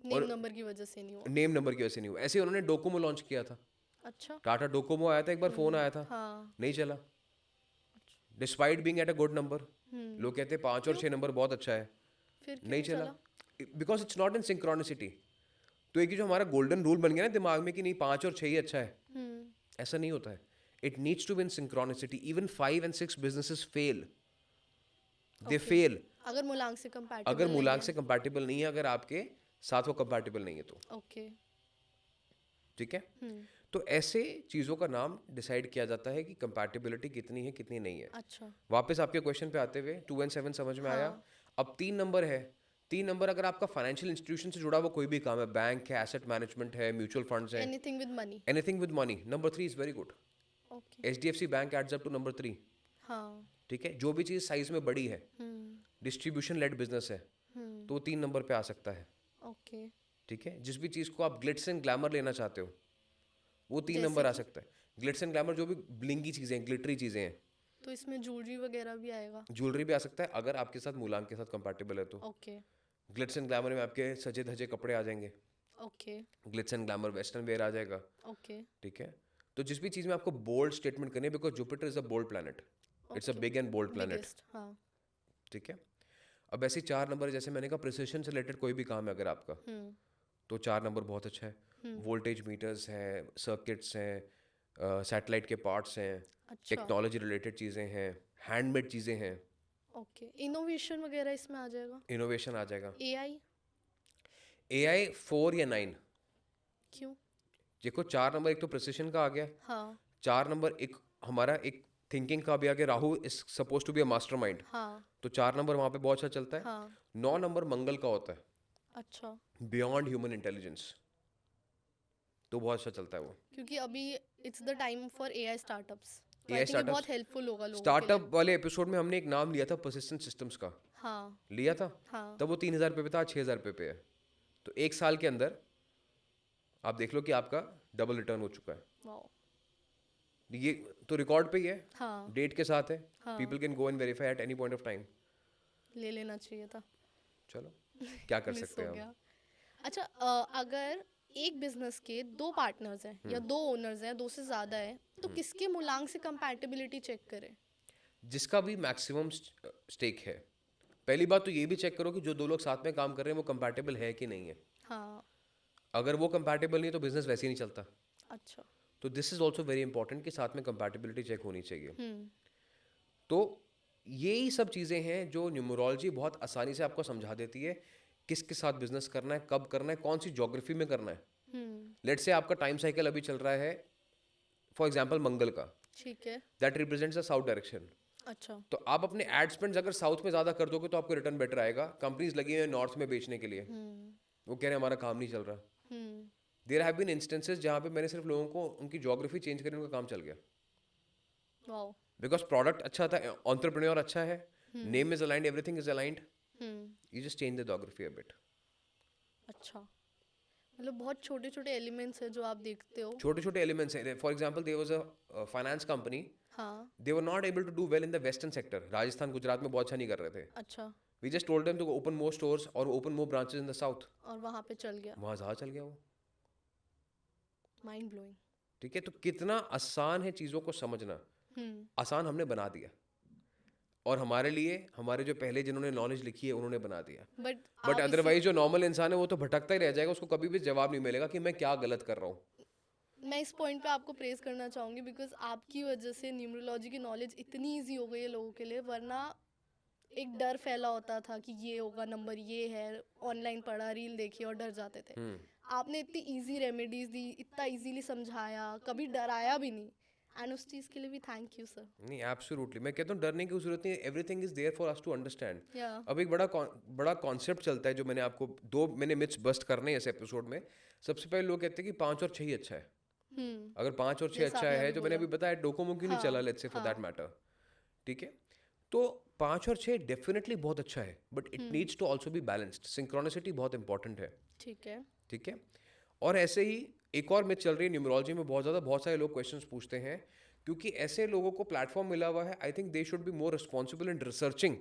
नेम नंबर की वजह से नहीं हुआ। नेम नंबर की वजह से नहीं हुआ। ऐसे ही उन्होंने डोकोमो लॉन्च किया था, अच्छा। टाटा डोकोमो आया था एक बार, फोन आया था, हाँ। नहीं चला, despite being at a good number. लोग कहते हैं 5 और 6 नंबर बहुत अच्छा है, फिर नहीं चला, because it's not in synchronicity. तो एक जो हमारा गोल्डन रूल बन गया ना दिमाग में कि नहीं 5 और 6 ही अच्छा है, ऐसा नहीं होता है। It needs to be in synchronicity. Even 5 and 6 businesses fail, they fail अगर मूलांक से कंपैटिबल, अगर मूलांक से कंपैटिबल नहीं है, अगर आपके साथ वो कंपैटिबल नहीं है तो, ओके। ठीक है। तो ऐसे चीज़ों का नाम डिसाइड किया जाता है कि कंपैटिबिलिटी कितनी है कितनी नहीं है। अच्छा। वापस आपके क्वेश्चन पे आते हुए 2 and 7 समझ में आया। अब 3 नंबर है। 3 नंबर अगर आपका फाइनेंशियल इंस्टीट्यूशन से जुड़ा हुआ कोई भी काम है, बैंक है, एसेट मैनेजमेंट है, म्यूचुअल फंड्स है, anything with money. Anything with money, number 3 is very good. Okay. HDFC bank adds up to number 3, हाँ। ठीक है। जो भी चीज़ साइज में बड़ी है, डिस्ट्रीब्यूशन लेड बिजनेस है, तो 3 नंबर पे आ सकता है, ओके। ठीक है। जिस भी चीज़ को आप ग्लिट्स एंड ग्लैमर लेना चाहते हो वो 3 नंबर आ सकता है। ग्लिट्स एंड ग्लैमर जो भी ब्लिंगी चीज़ें हैं, ग्लिटरी चीज़ें हैं, तो इसमें ज्वेलरी वगैरह भी आएगा? ज्वेलरी भी आ सकता है अगर आपके साथ मूलांक के साथ कंपैटिबल है तो। ओके ग्लिट्स एंड ग्लैमर में आपके सजे धजे कपड़े आ जाएंगे। Okay glitz and glamour western wear आ जाएगा। ओके ठीक है, तो जिस भी चीज़ में आपको बोल्ड स्टेटमेंट करनी है, because Jupiter is a bold planet, it's a Okay. Big and bold planet. Biggest, हाँ। ठीक है, अब ऐसे 4 नंबर, जैसे मैंने कहा प्रिसिशन से रिलेटेड कोई भी काम है अगर आपका, हम्म तो 4 नंबर बहुत अच्छा है। वोल्टेज मीटर्स हैं, सर्किट्स हैं, सैटेलाइट के पार्ट्स हैं, अच्छा टेक्नोलॉजी रिलेटेड चीज़ें हैं, हैंडमेड चीज़ें हैं, ओके। इनोवेशन वगैरह इसमें आ जाएगा? इनोवेशन आ जाएगा। एआई? AI 4 या 9, क्यों? देखो 4 नंबर एक तो प्रिसिशन का आ गया, हाँ 4 नंबर एक हमारा एक थिंकिंग का भी आ गया, Rahu is suppose to be a mastermind, हाँ तो 4 नंबर वहाँ पे बहुत अच्छा चलता है। हाँ 9 नंबर मंगल का होता है, अच्छा, बियॉन्ड ह्यूमन इंटेलिजेंस, तो बहुत अच्छा चलता है वो। क्योंकि अभी it's the time for AI startups, तो AI आई थिंक ये बहुत startups- हेल्पफुल होगा लोगों के स्टार्टअप वाले एपिसोड में हमने एक नाम लिया था परसिस्टेंट सिस्टम्स का, लिए। हाँ लिया था, हाँ तब वो 3,000 रुपये पे था, आज 6,000 रुपये पे है। तो एक साल के अंदर आप देख लो कि आपका डबल रिटर्न हो चुका है। वाओ, ये तो रिकॉर्ड पे ही है, हाँ डेट के साथ है, हाँ। People can go and verify at any point of time. ले लेना चाहिए था, चलो क्या कर मिस सकते हो हैं गया। आप। अच्छा अगर एक बिजनेस के 2 पार्टनर्स हैं या 2 ओनर्स हैं, 2 से ज़्यादा है, तो किसके मूलांक से कंपैटिबिलिटी चेक करें? जिसका भी मैक्सिमम स्टेक है, पहली बात तो ये भी चेक करो कि जो 2 लोग साथ में काम कर रहे हैं वो कंपैटिबल है कि नहीं है। हाँ अगर वो कंपैटिबल नहीं तो बिजनेस वैसे ही नहीं चलता। अच्छा तो this is also very important कि साथ में कंपैटिबिलिटी चेक होनी चाहिए। हम्म तो यही सब चीज़ें हैं जो न्यूमरोलॉजी बहुत आसानी से आपको समझा देती है, किसके साथ बिजनेस करना है, कब करना है, कौन सी ज्योग्राफी में करना है। लेट्स से आपका टाइम साइकिल अभी चल रहा है फॉर एग्जांपल मंगल का, ठीक है that represents the south direction. अच्छा तो आप अपने एड स्पेंड्स अगर साउथ में ज़्यादा कर दोगे तो आपको रिटर्न बेटर आएगा। कंपनीज लगी हुई हैं नॉर्थ में बेचने के लिए, वो कह रहे हैं हमारा काम नहीं चल रहा। हम्म देयर हैव बीन इंस्टेंसेस जहाँ पे मैंने सिर्फ लोगों को उनकी ज्योग्राफी चेंज करके उनका काम चल गया, वाओ बिकॉज प्रोडक्ट अच्छा था, एंटरप्रेन्योर अच्छा है, name is aligned, everything is aligned, you just change the geography a bit. अच्छा, मतलब बहुत छोटे छोटे एलिमेंट्स हैं जो आप देखते हो। छोटे छोटे एलिमेंट्स हैं। For example there was a finance company, हाँ they were not able to do well in the western sector, Rajasthan Gujarat में बहुत अच्छा नहीं कर रहे थे। अच्छा, we just told them to open more stores और open more branches in the south, और वहाँ पे चल गया। वहाँ जहाँ चल गया वो। Mind blowing. ठीक है, तो कितना आसान है चीज़ों को समझना, आसान हमने बना दिया, और हमारे लिए हमारे जो पहले जिन्होंने नॉलेज लिखी है उन्होंने बना दिया। बट अदरवाइज जो नॉर्मल इंसान है वो तो भटकता ही रह जाएगा, उसको कभी भी जवाब नहीं मिलेगा कि मैं क्या गलत कर रहा हूँ। मैं इस पॉइंट पे आपको प्रेज करना चाहूँगी बिकॉज आपकी वजह से न्यूमरोलॉजी की नॉलेज इतनी इजी हो गई है लोगों के लिए, वरना एक डर फैला होता था कि ये होगा, नंबर ये है, ऑनलाइन पढ़ा, रील देखी और डर जाते थे। आपने इतनी इजी रेमेडीज दी, इतना इजीली समझाया, कभी डराया भी नहीं, एंड उस चीज़ के लिए भी थैंक यू सर। नहीं एब्सोल्युटली, मैं कहता हूँ डरने की जरूरत नहीं है, everything is there for us to understand. या अब एक बड़ा कॉन्सेप्ट चलता है जो मैंने आपको मैंने मिथ्स बस्ट करने हैं इस एपिसोड में। सबसे पहले लोग कहते हैं कि 5 और 6 ही अच्छा है। अगर 5 और 6 जैसा अच्छा आपने है, अभी जो मैंने बोला। अभी बताया डोकोमो क्यों नहीं चला, let's say for that matter. ठीक है, तो 5 और 6 डेफिनेटली बहुत अच्छा है, but it needs to also be balanced. Synchronicity बहुत इंपॉर्टेंट है। ठीक है। ठीक है, और ऐसे ही एक और मिथ चल रही है न्यूमरोलॉजी में बहुत सारे लोग क्वेश्चंस पूछते हैं, क्योंकि ऐसे लोगों को प्लेटफॉर्म मिला हुआ है, I think they should be more responsible in researching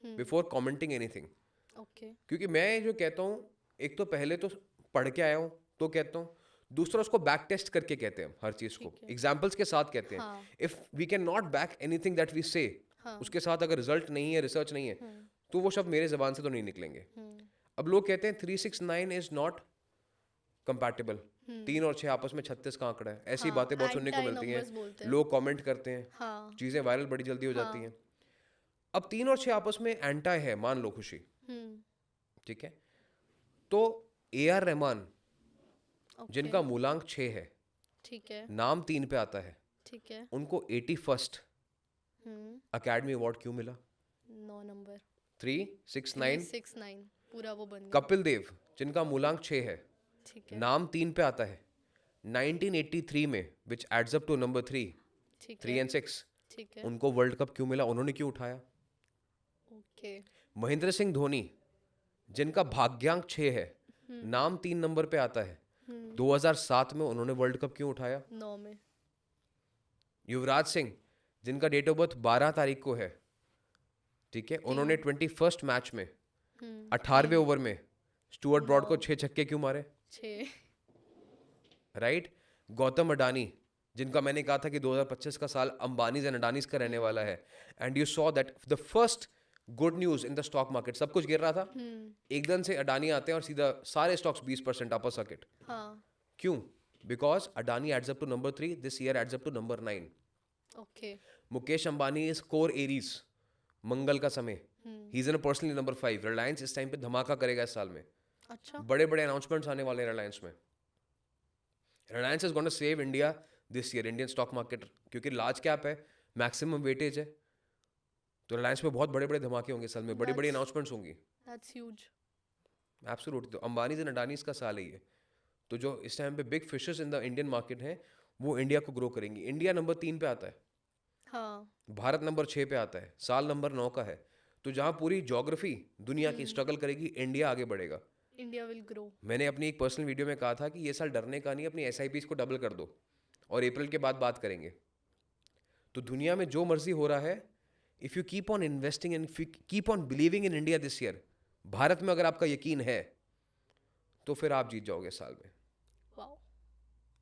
before commenting anything. Okay क्योंकि मैं जो कहता हूँ, एक तो पहले तो पढ़ के आया हूँ तो कहता हूँ, दूसरा उसको बैक टेस्ट करके कहते हैं, हर चीज़ को एग्जाम्पल्स के साथ कहते हैं। If we can not back anything that we say, उसके साथ अगर रिजल्ट नहीं है, रिसर्च नहीं है, तो वो शब्द मेरे जबान से तो नहीं निकलेंगे। अब लोग कहते हैं 369 इज नॉट कंपैटिबल, 3 और 6 आपस में 36 का आंकड़ा है, ऐसी बातें बहुत सुनने को मिलती हैं, लोग कमेंट करते हैं, चीज़ें वायरल बड़ी जल्दी हो जाती हैं। अब 3 और 6 आपस में एंटा है, मान लो खुशी, ठीक है, तो AR रहमान जिनका मूलांक 6 है, ठीक है नाम 3 पे आता है, ठीक है। उनको 81st अकेडमी अवार्ड क्यों मिला? 9 नंबर 369। 369 पूरा वो बन गया। कपिल देव जिनका मूलांक 6 है, ठीक है नाम 3 पे आता है, 1983 में, विच एड्स अप टू नंबर 3, ठीक 3 है and 6, ठीक है। उनको वर्ल्ड कप क्यों मिला? उन्होंने क्यों उठाया? ओके महेंद्र सिंह धोनी जिनका भाग्यांक 6 है, नाम 3 नंबर पे आता है, 2007 में उन्होंने वर्ल्ड कप क्यों उठाया? 9 में। युवराज सिंह जिनका डेट ऑफ बर्थ 12 तारीख को है, ठीक है, उन्होंने 21st मैच में 18वें ओवर में स्टुअर्ट ब्रॉड को 6 छक्के क्यों मारे? 6। राइट? गौतम अडानी, जिनका मैंने कहा था कि 2025 का साल अंबानीज एंड अडानीज का रहने वाला है, and you saw that the first good news in the stock market, सब कुछ गिर रहा था, एकदम से अडानी आते हैं और सीधा सारे स्टॉक्स 20% अपर सर्किट। हाँ, क्यों? Because Adani adds up to number 3, this year adds up to number 9। Okay. Mukesh Ambani is core Aries, मंगल का समय, he is in personally number 5। Reliance इस टाइम पे धमाका करेगा इस साल में, अच्छा। बड़े बड़े अनाउंसमेंट्स आने वाले हैं रिलायंस में। Reliance is gonna save India this year, Indian stock market, क्योंकि लार्ज कैप है, मैक्सिमम वेटेज है, तो रिलायंस में बहुत बड़े बड़े धमाके होंगे इस साल में, बड़ी बड़ी That's- अनाउंसमेंट्स होंगी। That's huge. एब्सोल्युटली। तो अंबानीज एंड अडानीज का साल है ये। तो जो इस टाइम पे big fishes in the Indian market हैं, वो इंडिया को ग्रो करेंगी। इंडिया नंबर 3 पे आता है, हाँ, भारत नंबर 6 पे आता है, साल नंबर 9 का है। तो जहाँ पूरी ज्योग्राफी दुनिया की स्ट्रगल करेगी, इंडिया आगे बढ़ेगा। India will grow. मैंने अपनी एक पर्सनल वीडियो में कहा था कि ये साल डरने का नहीं, अपनी SIPs को डबल कर दो और अप्रैल के बाद बात करेंगे। तो दुनिया में जो मर्जी हो रहा है, if you keep on investing and keep on believing in India this year, Bharat में अगर आपका यकीन है तो फिर आप जीत जाओगे इस साल में। वाओ।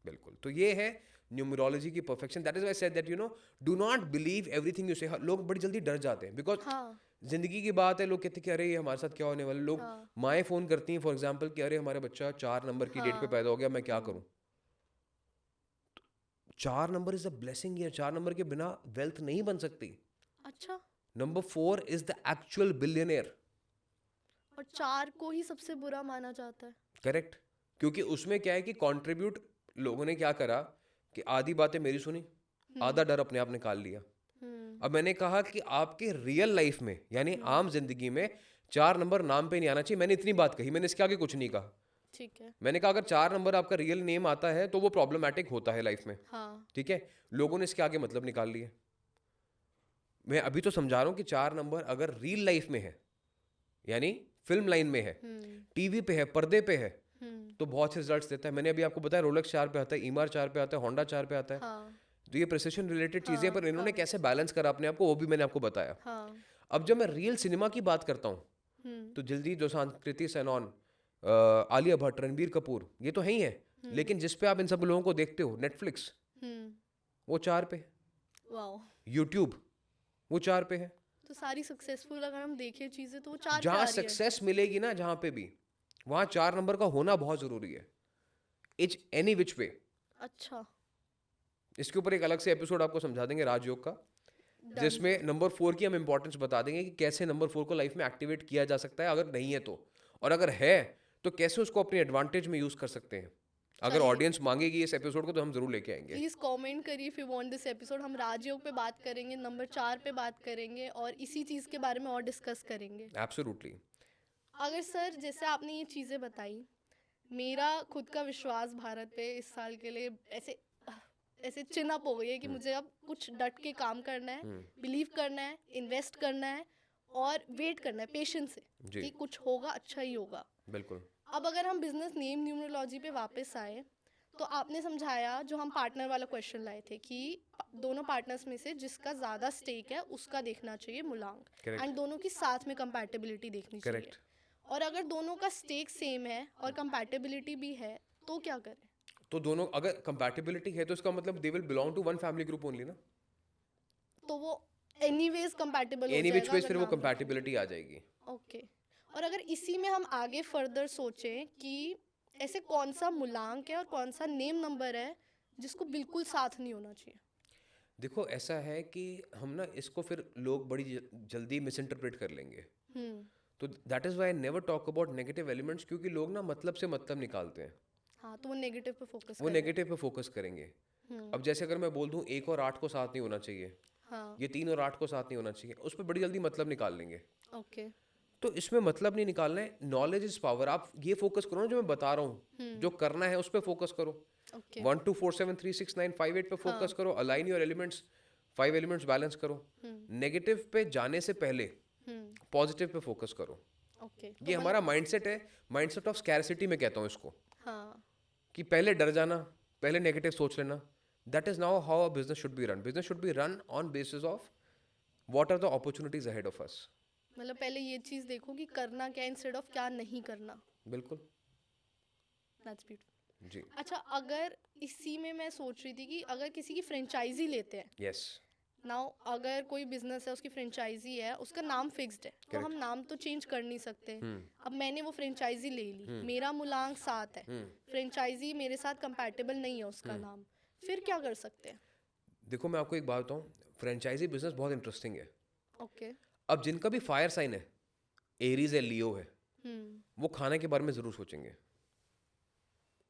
बिल्कुल। तो ये है न्यूमरोलॉजी की perfection. That is why said that you no, do not believe everything you से। लोग बड़ी जल्दी डर जाते हैं, बिकॉज हाँ, जिंदगी की बात है, लोग कहते हैं कि अरे ये हमारे साथ क्या होने वाला है। लोग माएँ फोन करती हैं फॉर एग्जाम्पल कि अरे हमारे बच्चा 4 नंबर की डेट पे पैदा हो गया, मैं क्या करूं। 4 number is a blessing year, 4 number के बिना वेल्थ नहीं बन सकती। अच्छा। Number 4 is the actual billionaire. और 4 को ही सबसे बुरा माना जाता है। करेक्ट, क्योंकि उसमें क्या है कि कंट्रीब्यूट लोगों ने क्या करा कि आधी बातें मेरी सुनी, आधा डर अपने आप निकाल लिया। अब मैंने कहा कि आपके रियल लाइफ में, यानी आम जिंदगी में 4 नंबर नाम पे नहीं आना चाहिए। मैंने इतनी बात कही, मैंने इसके आगे कुछ नहीं कहा। ठीक है। मैंने कहा अगर 4 नंबर आपका रियल नेम आता है तो वो प्रॉब्लमेटिक होता है लाइफ में। हाँ, ठीक है, लोगों ने इसके आगे मतलब निकाल लिए। मैं अभी तो समझा रहा हूँ कि 4 नंबर अगर रियल लाइफ में है, यानी फिल्म लाइन में है, टीवी पे है, पर्दे पे है, तो बहुत से रिजल्ट्स देता है। मैंने अभी आपको बताया रोलेक्स 4 पे आता है, ईमार 4 पे आता है, होंडा 4 पे आता है। हाँ, तो ये प्रिसिशन रिलेटेड चीजें, पर इन्होंने कैसे बैलेंस करा अपने आप को, वो भी मैंने आपको बताया। हाँ। अब जब मैं रियल सिनेमा की बात करता हूँ तो दिलजीत दोसांझ, कृति सेनन, आलिया भट्ट, रणबीर कपूर, ये तो है ही है, लेकिन जिस पे आप इन सब लोगों को देखते हो, नेटफ्लिक्स वो 4 पे, वाओ। यूट्यूब वो 4 पे है। तो सारी सक्सेसफुल अगर हम देखें चीजें तो वो 4 पे आ जहाँ रही है। सक्सेस मिलेगी ना, जहाँ पे भी, वहाँ 4 नंबर का होना बहुत जरूरी है। इट्स एनी विच वे। अच्छा। इसके ऊपर एक अलग से एपिसोड आपको समझा देंगे राजयोग का, जिसमें नंबर 4 की हम इंपॉर्टेंस बता देंगे कि कैसे नंबर 4 को लाइफ में एक्टिवेट किया जा सकता है अगर नहीं है तो, और अगर है तो कैसे उसको अपने एडवांटेज में यूज कर सकते हैं। अगर ऑडियंस मांगेगी इस एपिसोड को तो हम जरूर लेके आएंगे। प्लीज कमेंट करिए if you want this episode. हम राजयोग पे बात करेंगे, नंबर 4 पे बात करेंगे और इसी चीज़ के बारे में और डिस्कस करेंगे। एब्सोल्युटली। अगर सर जैसे आपने ये चीज़ें बताई, मेरा खुद का विश्वास भारत पे इस साल के लिए ऐसे ऐसे चिन अप हो गई है कि मुझे अब कुछ डट के काम करना है, बिलीव करना है, इन्वेस्ट करना है और वेट करना है पेशेंस से जी। कि कुछ होगा, अच्छा ही होगा। बिल्कुल। अब अगर हम बिजनेस नेम न्यूमरोलॉजी पे वापस आए तो आपने समझाया जो हम पार्टनर वाला क्वेश्चन लाए थे कि दोनों पार्टनर्स में से जिसका ज़्यादा स्टेक है उसका देखना चाहिए मूलांक, Correct. एंड दोनों की साथ में कंपैटिबिलिटी देखनी चाहिए। करेक्ट। और अगर दोनों का स्टेक सेम है और कंपैटिबिलिटी भी है तो क्या करें? तो दोनों अगर कंपैटिबिलिटी है तो इसका मतलब they will belong to one family group only ना, तो वो एनीवेज कंपैटिबल हो एनी विच जाएगा वेज अगर फिर वो नाम कंपैटिबिलिटी आ जाएगी। रखें। ओके। और अगर इसी में हम आगे फर्दर सोचें कि ऐसे कौन सा मूलांक है और कौन सा नेम नंबर है जिसको बिल्कुल साथ नहीं होना चाहिए? देखो ऐसा है कि हम ना इसको फिर लोग बड़ी जल्दी मिस इंटरप्रेट कर लेंगे। तो that is why I never talk about negative elements, क्योंकि लोग ना मतलब से मतलब निकालते हैं, हाँ, तो वो नेगेटिव पे फोकस वो नेगेटिव पे फोकस करेंगे। अब जैसे अगर मैं बोल दूं 1 और 8 को साथ नहीं होना चाहिए, हाँ, ये 3 और 8 को साथ नहीं होना चाहिए, उस पर बड़ी जल्दी मतलब निकाल लेंगे। ओके। तो इसमें मतलब नहीं निकालना है, नॉलेज इज पावर। आप ये फोकस करो ना जो मैं बता रहा हूँ, जो करना है उस पर फोकस करो। ओके। 1 2 4 7 3 6 9 5 8 पे फोकस करो, align your elements, 5 elements balance करो। नेगेटिव पे जाने से पहले पॉजिटिव पे फोकस करो। ओके। ये हमारा माइंडसेट है, माइंडसेट ऑफ स्कैरसिटी में कहता हूँ इसको, हाँ, कि पहले डर जाना, पहले नेगेटिव सोच लेना, That is now how a business should be run. Business should be run on basis of what are the opportunities ahead of us. मतलब पहले ये चीज़ देखो कि करना क्या इंस्टेड ऑफ क्या नहीं करना. बिल्कुल. That's beautiful. जी. अच्छा, अगर इसी में मैं सोच रही थी कि अगर किसी की फ्रेंचाइजी लेते हैं, Yes. नाउ अगर कोई बिजनेस है उसकी फ्रेंचाइजी है, उसका नाम फिक्स्ड है, तो हम नाम तो चेंज कर नहीं सकते. अब मैंने वो फ्रेंचाइजी ले ली, मेरा मूलांक 7 है, फ्रेंचाइजी मेरे साथ कंपैटिबल नहीं है उसका नाम, फिर क्या कर सकते हैं? देखो मैं आपको एक बात बताऊँ, फ्रेंचाइजी बिजनेस बहुत इंटरेस्टिंग है. ओके. अब जिनका भी फायर साइन है, एरीज है, लियो है, वो खाने के बारे में ज़रूर सोचेंगे.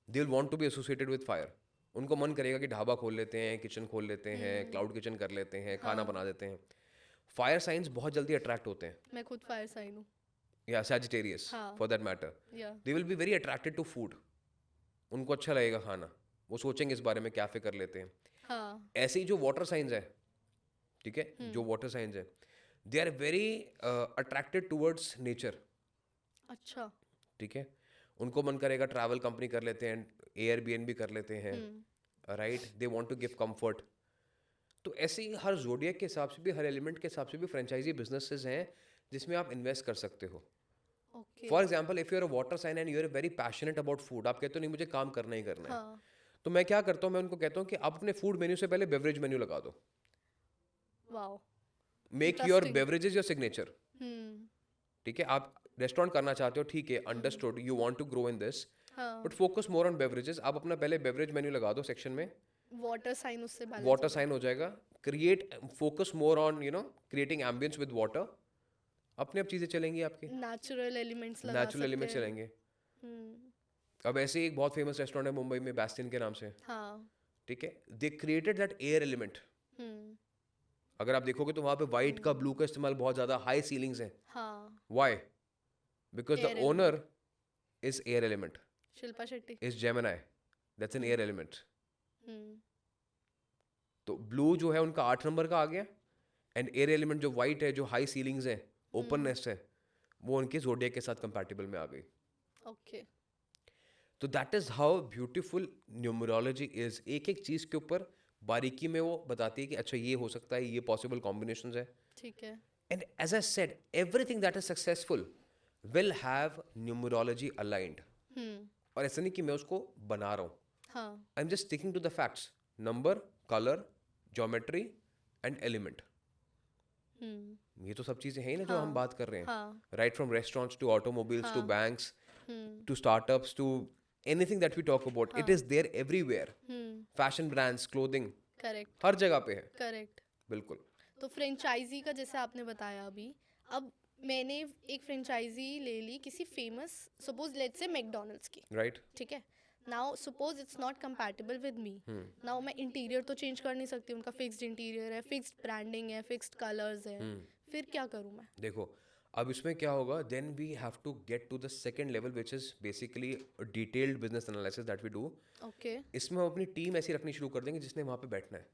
They will want to be associated with fire. उनको मन करेगा कि ढाबा खोल लेते हैं, किचन खोल लेते हैं, क्लाउड किचन कर लेते हैं, खाना बना देते हैं. फायर साइंस बहुत जल्दी अट्रैक्ट होते हैं. मैं खुद फायर साइन हूँ. या सैजिटेरियस फॉर दैट मैटर. या they will be very attracted to food. उनको अच्छा लगेगा खाना, वो सोचेंगे इस बारे में, कैफे कर लेते हैं. हाँ. ऐसे ही जो वाटर साइंस है, ठीक है, जो वाटर साइंस है, they are very attracted towards nature. अच्छा. ठीक है, उनको मन करेगा ट्रैवल कंपनी कर लेते हैं, एयरबीएनबी कर लेते हैं, right. They want to give comfort. तो ऐसे ही हर जोडियक के हिसाब से भी, हर एलिमेंट के हिसाब से भी फ्रेंचाइजी बिजनेसेस हैं जिसमें आप इन्वेस्ट कर सकते हो. Okay. For example, if you are a water sign and you are very passionate about food, आप कहते हो नहीं मुझे काम करना ही करना है, हाँ. तो मैं क्या करता हूँ, मैं उनको कहता हूँ कि आप अपने फूड मेन्यू से पहले बेवरेज मेन्यू लगा दो. Wow. Make your beverages your signature. Hmm. ठीक है, आप रेस्टोरेंट करना चाहते हो, ठीक है, understood, you want to grow in this, हाँ. But focus more on beverages. आप अपना पहले बेवरेज मेन्यू लगा दो सेक्शन में, वाटर साइन उससे बैलेंस. वाटर साइन हो जाएगा. Create, focus more on creating ambience with water. अपने आप चीज़ें चलेंगी आपकी, नेचुरल एलिमेंट्स लगा नेचुरल एलिमेंट्स सकते हैं. चलेंगे. हम्म. अब ऐसे ही एक बहुत फेमस रेस्टोरेंट है मुंबई में, बैस्टिन के नाम से. हाँ. ठीक है, they created that air element. Hmm. अगर आप देखोगे तो वहाँ पे वाइट का, ब्लू का इस्तेमाल बहुत ज़्यादा, हाई सीलिंग्स हैं. हाँ. Why? Because Air the owner is air element, Shilpa Shetty. Is Gemini, that's an air element. Hmm. तो ब्लू जो है उनका 8 नंबर का आ गया, एंड एयर एलिमेंट जो वाइट है, जो हाई सीलिंग्स है, ओपननेस है, वो उनके जोडियक के साथ कंपैटिबल में आ गई. ओके. तो that is how beautiful numerology is. एक एक चीज़ के ऊपर बारीकी में वो बताती है कि अच्छा ये हो सकता है, ये पॉसिबल कॉम्बिनेशंस है. ठीक है. And as I said, everything that is successful will have numerology aligned. Hmm. और ऐसा नहीं कि मैं उसको बना रहा हूँ, हाँ. I am just sticking to the facts. Number, colour, geometry and element, hmm. ये तो सब चीज़ें हैं ना जो हम बात कर रहे हैं. हाँ. Right from restaurants to automobiles to banks to startups to anything that we talk about, it is there everywhere. Fashion brands, clothing, correct. हर जगह पे है. करेक्ट. बिल्कुल. तो फ्रेंचाइजी का जैसे आपने बताया अभी, अब मैंने एक फ्रेंचाइजी ले ली किसी famous, suppose let's say McDonald's की. राइट. ठीक है. Now suppose it's not compatible with me. Now मैं इंटीरियर तो चेंज कर नहीं सकती, उनका फिक्स्ड इंटीरियर है, फिक्स्ड ब्रांडिंग है, फिक्स्ड कलर्स है. फिर क्या करूँ मैं? देखो अब इसमें क्या होगा, then we have to get to the second level which is basically detailed business analysis that we do. Okay. इसमें हम अपनी टीम ऐसी रखनी शुरू कर देंगे जिसने वहाँ पे बैठना है.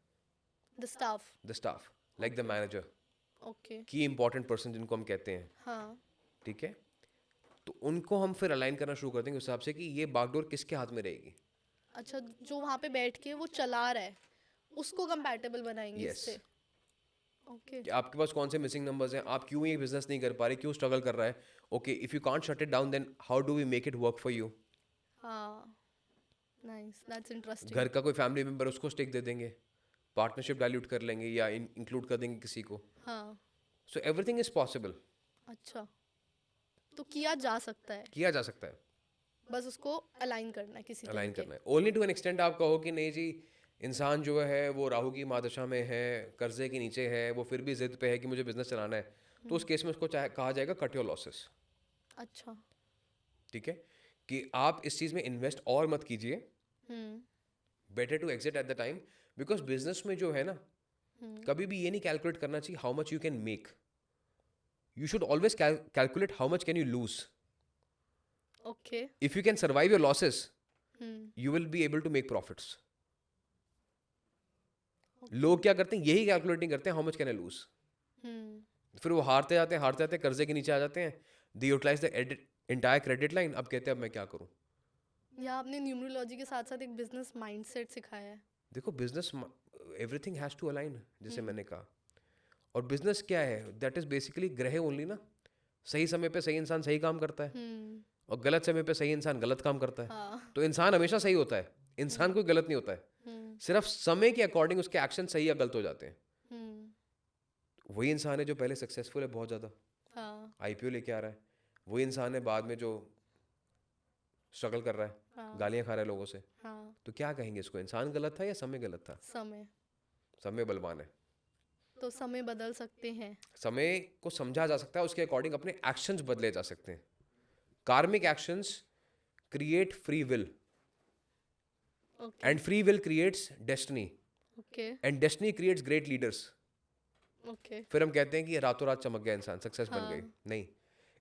The staff. The staff, like the manager, okay. की इंपॉर्टेंट पर्सन जिनको हम कहते हैं. हाँ. ठीक है, तो उनको हम फिर अलाइन करना शुरू कर देंगे उस हिसाब से कि ये बागडोर किसके हाथ में रहेगी. अच्छा, जो वहाँ पे बैठ के वो चला रहा है उसको कंपैटिबल बनाएंगे Yes. इससे. ओके. कि आपके पास कौन से मिसिंग नंबर्स हैं, आप क्यों ये बिजनेस नहीं कर पा रहे, क्यों स्ट्रगल कर रहा है. Okay, if you can't shut it down, then how do we make it work for you. हाँ. Nice, that's interesting. घर का कोई फैमिली मेम्बर, उसको स्टेक दे देंगे, पार्टनरशिप डाइल्यूट कर लेंगे या इंक्लूड कर देंगे किसी को. हाँ. So everything is possible. अच्छा, तो किया जा सकता है, किया जा सकता है. बस उसको अलाइन करना है किसी अलाइन तरीके. करना है. ओनली टू एन एक्सटेंट आप कहो कि नहीं जी, इंसान जो है वो राहु की महादशा में है, कर्जे के नीचे है, वो फिर भी जिद पे है कि मुझे बिजनेस चलाना है, तो उस केस में उसको कहा जाएगा कट योर लॉसेस. अच्छा. ठीक है, कि आप इस चीज़ में इन्वेस्ट और मत कीजिए, better to exit at the time. Because business में जो है ना, कभी भी ये नहीं कैलकुलेट करना चाहिए how much you can make. You should always calculate how much can you lose. Okay. If you can survive your losses, you will be able to make profits. लोग क्या करते हैं, यही कैलकुलेटिंग करते हैं how much can I lose. फिर वो हारते जाते हैं, कर्जे के नीचे आ जाते हैं. They utilise the entire credit line. अब कहते हैं अब मैं क्या करूं. या आपने न्यूमरोलॉजी के साथ साथ एक बिजनेस माइंडसेट सिखाया है. देखो business everything has to align, जैसे मैंने कहा। और बिजनेस क्या है, दैट इज बेसिकली ग्रह ओनली ना। सही समय पे सही इंसान सही काम करता है, और गलत समय पे सही इंसान गलत काम करता है। हाँ। तो इंसान हमेशा सही होता है, इंसान कोई गलत नहीं होता है। सिर्फ समय के अकॉर्डिंग उसके एक्शन सही या गलत हो जाते हैं। वही इंसान है जो पहले सक्सेसफुल है बहुत ज़्यादा, हाँ। आईपीओ लेके आ रहा है। वही इंसान है बाद में जो स्ट्रगल कर रहा है, हाँ। गालियां खा रहा है लोगों से। हाँ। तो क्या कहेंगे इसको, इंसान गलत था या समय गलत था? समय। समय बलवान है। तो समय बदल सकते हैं। समय को समझा जा सकता है, उसके अकॉर्डिंग अपने एक्शंस बदले जा सकते हैं। कार्मिक actions create free will, okay. And free will creates destiny, okay. And destiny creates great leaders. Okay. फिर हम कहते हैं कि रातों रात चमक गया इंसान, सक्सेस बन गई। नहीं,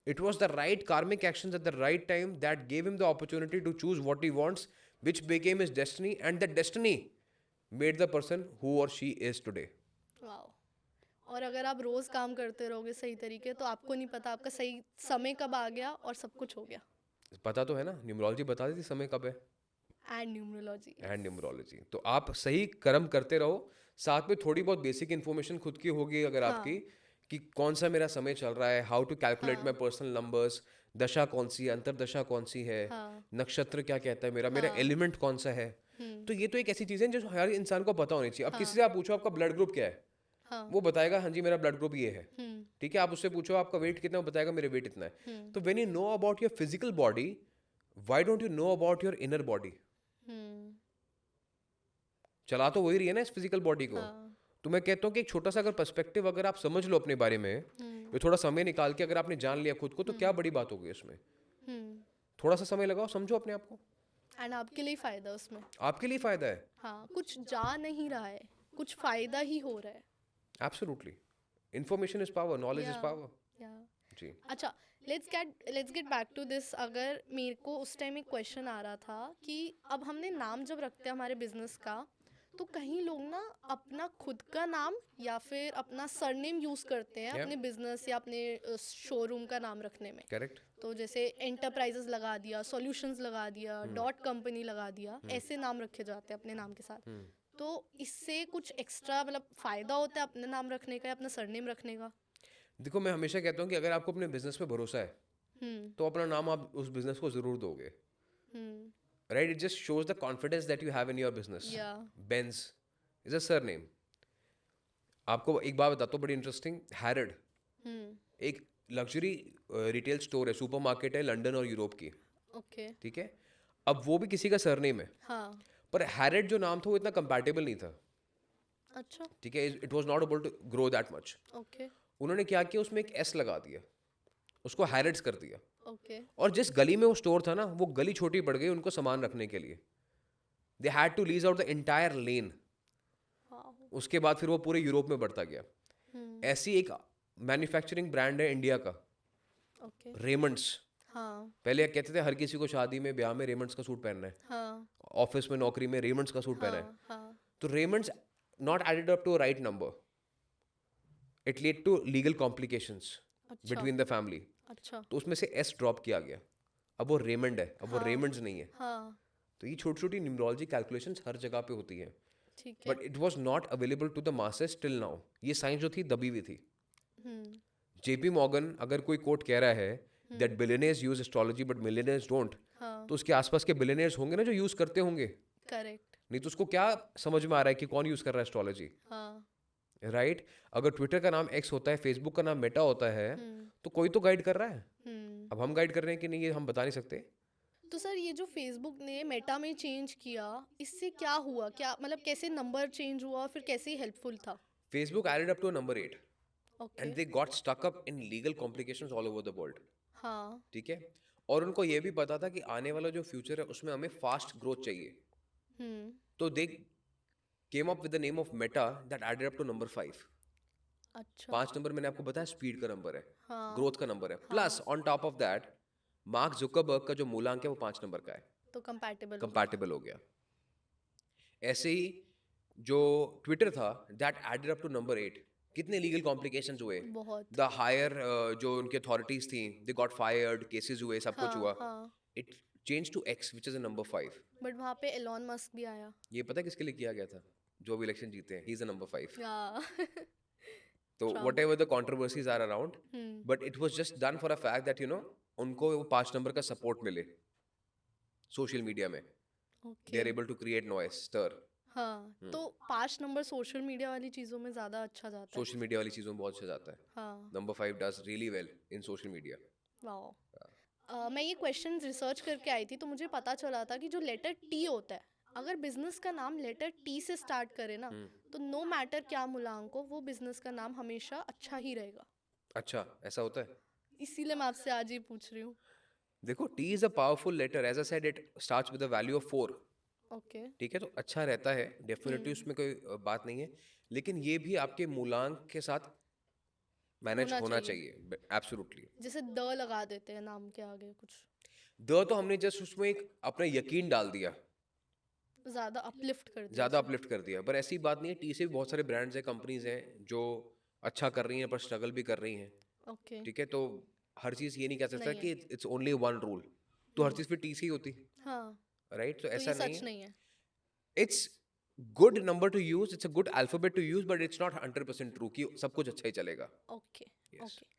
it was the right karmic actions at the right time that gave him the opportunity to choose what he wants, which became his destiny, and the destiny made the person who और she is today. Wow. और अगर आप रोज काम करते रहोगे सही तरीके, तो आपको नहीं पता आपका सही समय कब आ गया और सब कुछ हो गया। पता तो है ना, न्यूमरोलॉजी बता देती समय कब है, एंड न्यूमरोलॉजी। And numerology. तो आप सही कर्म करते रहो, साथ में थोड़ी बहुत बेसिक इन्फॉर्मेशन खुद की होगी अगर आपकी, कि कौन सा मेरा समय चल रहा है, how to calculate my personal numbers, दशा कौन सी है, अंतरदशा कौन सी है, नक्षत्र क्या कहता है, मेरा एलिमेंट कौन सा है। तो ये तो एक ऐसी चीज़ है जो हर इंसान को पता होनी चाहिए। अब किसी से आप पूछो आपका ब्लड ग्रुप क्या है, वो बताएगा हाँ जी मेरा ब्लड ग्रुप ये है, ठीक है। आप उससे पूछो आपका वेट कितना, वो बताएगा मेरे वेट इतना है। तो when you know about your physical body, why don't you know about your inner body? चला तो वही रही है ना इस फिजिकल बॉडी को। तो मैं कहता हूँ कि एक छोटा सा अगर पर्सपेक्टिव अगर आप समझ लो अपने बारे में, ये थोड़ा समय निकाल के अगर आपने जान लिया खुद को, तो क्या बड़ी बात होगी उसमें। थोड़ा सा समय लगाओ, समझो अपने आप को, एंड आपके लिए फायदा उसमें। आपके लिए फायदा है। हाँ, कुछ जा नहीं रहा है, कुछ फायदा ही हो रहा है। Absolutely, information is power, knowledge is Yeah. Power. Yeah. जी। अच्छा, let's get back to this. अगर मेरे को उस टाइम एक क्वेश्चन आ रहा था कि अब हमने नाम जब रखते हैं हमारे बिजनेस का, तो कहीं लोग ना अपना खुद का नाम या फिर अपना सरनेम यूज करते हैं Yeah. अपने बिजनेस या अपने शोरूम का नाम रखने में। करेक्ट। तो जैसे एंटरप्राइजेस लगा दिया, सॉल्यूशंस लगा दिया, डॉट कंपनी लगा दिया, ऐसे नाम रखे जाते हैं अपने नाम के साथ। तो इससे कुछ एक्स्ट्रा मतलब फायदा होता है अपने नाम रखने का या अपना सरनेम रखने का? देखो मैं हमेशा कहता हूँ कि अगर आपको अपने बिजनेस पे भरोसा है तो अपना नाम आप उस बिजनेस को जरूर दोगे, right? It just shows the confidence that you have in your business. Yeah. Benz is a surname. आपको एक बात बताता हूँ बड़ी इंटरेस्टिंग। हैरड एक लग्जरी रिटेल स्टोर है, सुपरमार्केट है, लंदन और यूरोप की, ओके। ठीक है। अब वो भी किसी का सरनेम है, हाँ। पर हैरड जो नाम था वो इतना कंपैटिबल नहीं था, अच्छा। ठीक है। It was not able to grow that much. Okay. उन्होंने क्या किया, उसमें एक एस लगा दिया, उसको हैरड्स कर दिया। ओके। और जिस गली में वो स्टोर था ना, वो गली छोटी पड़ गई उनको सामान रखने के लिए। They had to lease out the entire lane. उसके बाद फिर वो पूरे यूरोप में बढ़ता गया। ऐसी एक मैन्युफैक्चरिंग ब्रांड है इंडिया का, ओके। रेमंड्स। हाँ। पहले कहते थे हर किसी को शादी में ब्याह में रेमंड्स का सूट पहनना है, हाँ। ऑफिस में नौकरी में रेमंड्स का सूट पहना है। हाँ। तो Raymonds not added up to a right number, it lead to legal complications अच्छा। Between the family. अच्छा। तो उसमें से एस ड्रॉप किया गया, अब वो रेमंड है, अब वो रेमंड्स नहीं है। हाँ। तो ये छोटी छोटी न्यूमरोलॉजी कैलकुलेशंस हर जगह पे होती है, ठीक है। But it was not available to the masses till now. ये साइंस जो थी दबी हुई थी। जेपी मॉर्गन अगर कोई कोट कह रहा है that billionaires use astrology but millionaires don't, तो उसके आसपास के बिलियनियर्स होंगे ना जो यूज करते होंगे, करेक्ट। नहीं तो उसको क्या समझ में आ रहा है कि कौन यूज कर रहा है एस्ट्रोलॉजी, हाँ। राइट? अगर ट्विटर का नाम एक्स होता है, फेसबुक का नाम मेटा होता है, तो कोई तो गाइड कर रहा है। अब हम गाइड कर रहे हैं कि नहीं ये हम बता नहीं सकते। तो सर ये जो फेसबुक ने मेटा में चेंज किया, इससे क्या हुआ? क्या मतलब कैसे नंबर चेंज हुआ और फिर कैसे हेल्पफुल था? Facebook added up to number 8 okay. And they got stuck up in legal complications all over the world, हाँ। ठीक है। और उनको ये भी पता था कि आने वाला जो फ्यूचर है उसमें हमें फास्ट ग्रोथ चाहिए। तो they came up with the name of Meta that added up to number 5। अच्छा। 5 नंबर मैंने आपको बताया स्पीड का नंबर है, हाँ। ग्रोथ का नंबर है, plus on top of that mark Zuckerberg का जो मूलांक है वो 5 नंबर का है, तो कंपैटिबल। कंपैटिबल हो गया। ऐसे ही जो ट्विटर था that added up to number 8। कितने लीगल कॉम्प्लिकेशंस हुए, बहुत। द हायर जो उनकी अथॉरिटीज थी दे गॉट फायर्ड, केसेस हुए, सब कुछ हुआ। हाँ। It change to X which is number 5. But वहाँ पे एलॉन मस्क भी आया. ये पता है किसके लिए किया गया था? जो भी इलेक्शन जीते हैं, ही इज नंबर 5. या तो whatever the controversies are around, but it was just done for a fact that you know उनको वो 5 नंबर का सपोर्ट मिले सोशल मीडिया में. They okay. Are able to create noise, stir. हाँ, तो 5 number social media वाली चीज़ों में ज़्यादा अच्छा जाता है. सोशल मीडिया वाली चीज़ों में बहुत अच्छा जाता है. हाँ. Number 5 does really well in social media. Wow. मैं ये क्वेश्चन रिसर्च करके आई थी तो मुझे पता चला था कि जो लेटर टी होता है, अगर बिजनेस का नाम लेटर टी से स्टार्ट करे ना, तो नो मैटर क्या मूलांक हो, वो बिजनेस का नाम हमेशा अच्छा ही रहेगा. अच्छा, ऐसा होता है? इसीलिए मैं आपसे आज ही पूछ रही हूँ. देखो, T is a powerful letter. As I said, it starts with the value of 4. Okay. ठीक है, तो अच्छा रहता है डेफिनेटली, उसमें कोई बात नहीं है. लेकिन ये भी आपके मूलांक के साथ मैनेज होना चाहिए. एब्सोल्युटली. जैसे द लगा देते हैं नाम के आगे कुछ, द तो हमने जस्ट उसमें एक अपना यकीन डाल दिया, ज़्यादा अपलिफ्ट कर दिया. ज़्यादा अपलिफ्ट कर दिया. पर ऐसी बात नहीं है. टी से भी बहुत सारे ब्रांड्स हैं, कंपनीज हैं जो अच्छा कर रही हैं पर स्ट्रगल भी कर रही हैं. ओके. ठीक है, तो हर चीज़ ये नहीं कह सकता नहीं कि इट्स ओनली वन रूल. तो हर चीज़ फिर टी से ही होती, हाँ, राइट? तो तो ऐसा ये नहीं सच नहीं है. It's good number to use, it's a good alphabet to use, but it's not 100% true कि सब कुछ अच्छा ही चलेगा. ओके. ओके.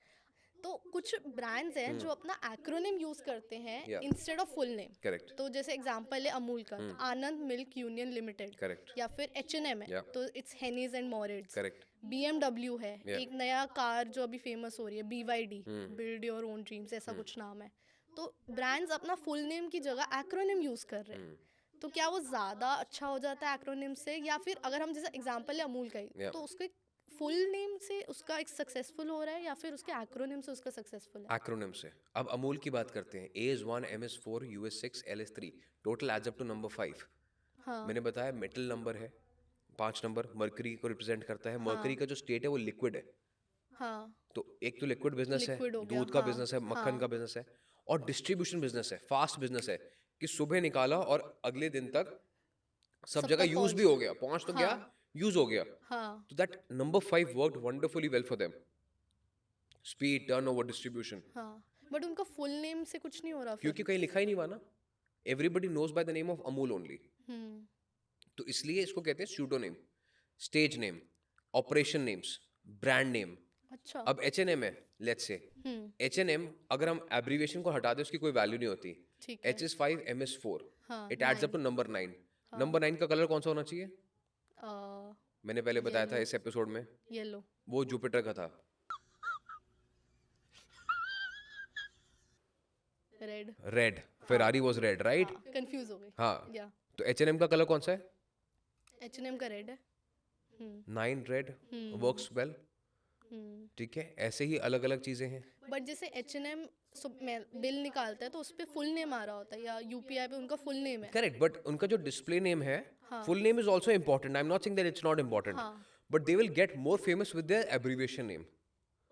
तो कुछ ब्रांड्स हैं जो अपना एक्रोनिम यूज करते हैं Yeah. Instead of full name. Correct. तो जैसे एग्जांपल है अमूल का, तो Anand milk union limited. Correct. या फिर H&M है, Yeah. तो it's Hennes and Mauritz. Correct. BMW है, Yeah. एक नया कार जो अभी फेमस हो रही है, BYD, build your own dreams, ऐसा कुछ नाम है. तो ब्रांड्स अपना फुल नेम की जगह एक्रोनिम यूज कर रहे हैं. तो क्या वो ज़्यादा अच्छा हो जाता है एक्रोनिम से, या फिर अगर हम जैसे एग्जांपल है अमूल का ही, Yeah. तो उसके फुल नेम से उसका एक सक्सेसफुल हो रहा है या फिर उसके एक्रोनिम से उसका सक्सेसफुल है? एक्रोनिम से. अब अमूल की बात करते हैं. A is 1, M is 4, U is 6, L is 3. Total adds up to number 5. हाँ. मैंने बताया मेटल नंबर है 5 नंबर, मर्करी को रिप्रेजेंट करता है. मर्करी का जो स्टेट है वो लिक्विड है. हाँ. तो एक तो लिक्विड बिजनेस है, Liquid हो गया, दूध का हाँ, बिजनेस है, मक्खन का बिजनेस है, और डिस्ट्रीब्यूशन बिजनेस है, फास्ट बिजनेस है कि सुबह निकाला और अगले दिन तक सब सब जगह तक यूज भी हो गया. पहुंच तो गया, यूज हो गया. हाँ. तो that number 5 worked wonderfully well for them. Speed, turnover, distribution. हाँ. बट उनका फुल नेम से कुछ नहीं हो रहा फिर. क्योंकि कहीं लिखा ही नहीं हुआ ना. Everybody knows by the name of Amul only. तो इसलिए इसको कहते हैं pseudonym, stage name, operation names, brand name. अच्छा. अब H&M है, लेट्स से H&M, अगर हम एब्रीविएशन को हटा दें उसकी कोई वैल्यू नहीं होती. ठीक है. H is 5, M is 4. हाँ, it adds up to number 9. Number 9 का कलर कौन सा होना चाहिए? मैंने पहले बताया था इस एपिसोड में, येलो. वो जुपिटर का था. Red. Red. Ferrari was red, right? Confuse हो गई. हाँ. या तो H&M का कलर कौन सा है? H&M का रेड है. 9 रेड वर्क्स वेल. ठीक है, ऐसे ही अलग अलग चीजें हैं. बट जैसे H&M बिल निकालता है तो उस पे फुल नेम आ रहा होता है, या UPI पे उनका फुल नेम है. करेक्ट, बट उनका जो डिस्प्ले नेम है, full name is also important. I am not saying that it's not important, but they will get more famous with their abbreviation name.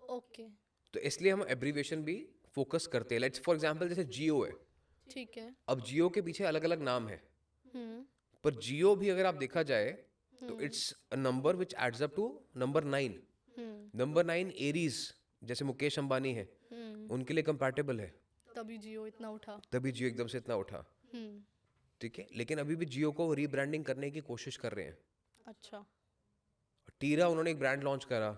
Okay. तो इसलिए हम abbreviation भी focus करते हैं. लेट्स फॉर एग्जांपल जैसे जियो है. ठीक है. अब जियो के पीछे अलग अलग नाम है, पर जियो भी अगर आप देखा जाए तो it's a number which adds up to number 9. Number 9 Aries, जैसे मुकेश अंबानी है, उनके लिए कंपैटिबल है. तभी जियो इतना उठा. तभी जियो एकदम से इतना उठा. ठीक है, लेकिन अभी भी जियो को रीब्रांडिंग करने की कोशिश कर रहे हैं. अच्छा. टीरा उन्होंने एक ब्रांड लॉन्च करा,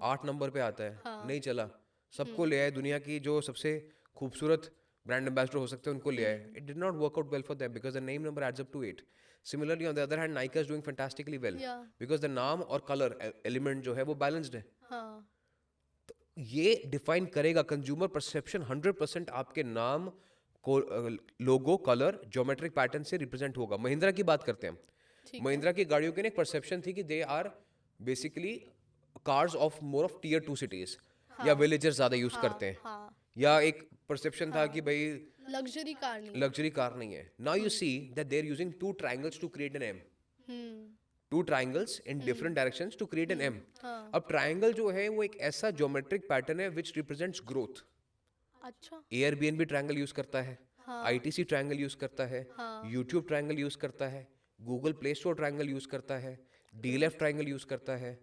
8 नंबर पे आता है, नहीं चला. सबको ले आए, दुनिया की जो सबसे खूबसूरत ब्रांड एम्बेसडर हो सकते हैं उनको ले आए. It did not work out well for them because the name number adds up to 8. Similarly on the other hand Nykaa is doing fantastically well because the नाम और कलर एलिमेंट जो है वो बैलेंस्ड है. हाँ. तो ये डिफाइन करेगा कंज्यूमर परसेप्शन. 100% आपके नाम को लोगो, कलर, ज्योमेट्रिक पैटर्न से रिप्रेजेंट होगा. महिंद्रा की बात करते हैं. महिंद्रा की गाड़ियों की ना एक परसेप्शन थी कि they are basically cars of more of tier 2 cities, या विलेजर्स ज्यादा यूज करते हैं. या एक परसेप्शन था कि भाई लग्जरी कार नहीं. लग्जरी कार नहीं है. Now you see that they are using 2 triangles to create an M. 2 triangles in different directions to create an M. अब ट्राइंगल जो है वो एक ऐसा ज्योमेट्रिक पैटर्न है which represents growth. अच्छा. Airbnb ट्राइंगल यूज करता है, ITC ट्राइंगल यूज करता है, YouTube ट्राइंगल यूज करता है, Google Play Store triangle use करता है, DLF ट्राइंगल यूज करता है,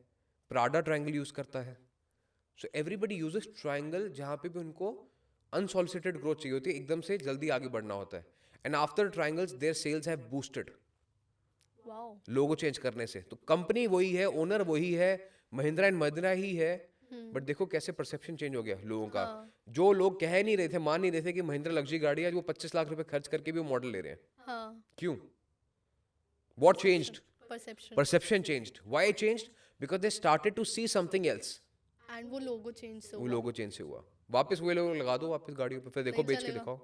Prada ट्राइंगल यूज करता है. सो एवरीबडी यूजेस ट्राइंगल जहाँ पे भी उनको अनसॉलिसिटेड ग्रोथ चाहिए होती है, एकदम से जल्दी आगे बढ़ना होता है. And after triangles their sales have boosted wow. Logo change करने से. तो कंपनी वही है, ओनर वही है, महिंद्रा एंड महिंद्रा ही है, बट देखो कैसे परसेप्शन चेंज हो गया लोगों का. जो लोग कह नहीं रहे थे, मान नहीं रहे थे कि महिंद्रा लग्जरी गाड़ी है, वो 25 लाख रुपए खर्च करके भी वो मॉडल ले रहे हैं. हाँ. क्यों? What changed? Perception. Perception changed. Why it changed? Because they started to see something else. And वो लोगो चेंज से वो हुआ. लोगो चेंज से हुआ. वापस वही लोगो लगा दो वापस गाड़ियों पे, फिर देखो नहीं बेच के चलेगा. दिखाओ.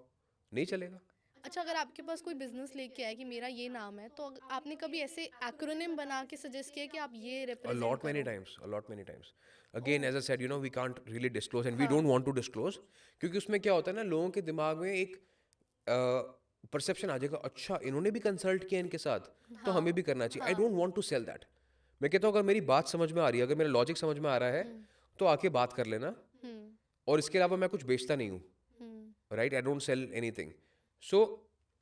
नहीं चलेगा. अच्छा, अगर आपके पास कोई बिजनेस लेके आए कि मेरा ये नाम है, तो आपने कभी ऐसे एक्रोनिम बना के सजेस्ट किया कि आप ये A represent lot many times. A lot many times. Again, as I said, you know, we can't really disclose and we don't want to disclose. क्योंकि उसमें क्या होता है ना, लोगों के दिमाग में एक परसेप्शन आ जाएगा, अच्छा इन्होंने भी कंसल्ट किया इनके साथ, तो हमें भी करना चाहिए. I don't want to sell that. मैं कहता हूँ अगर मेरी बात समझ में आ रही है, अगर मेरा लॉजिक समझ में आ रहा है, तो आके बात कर लेना. और इसके अलावा मैं कुछ बेचता नहीं हूँ. Right? I don't sell anything. So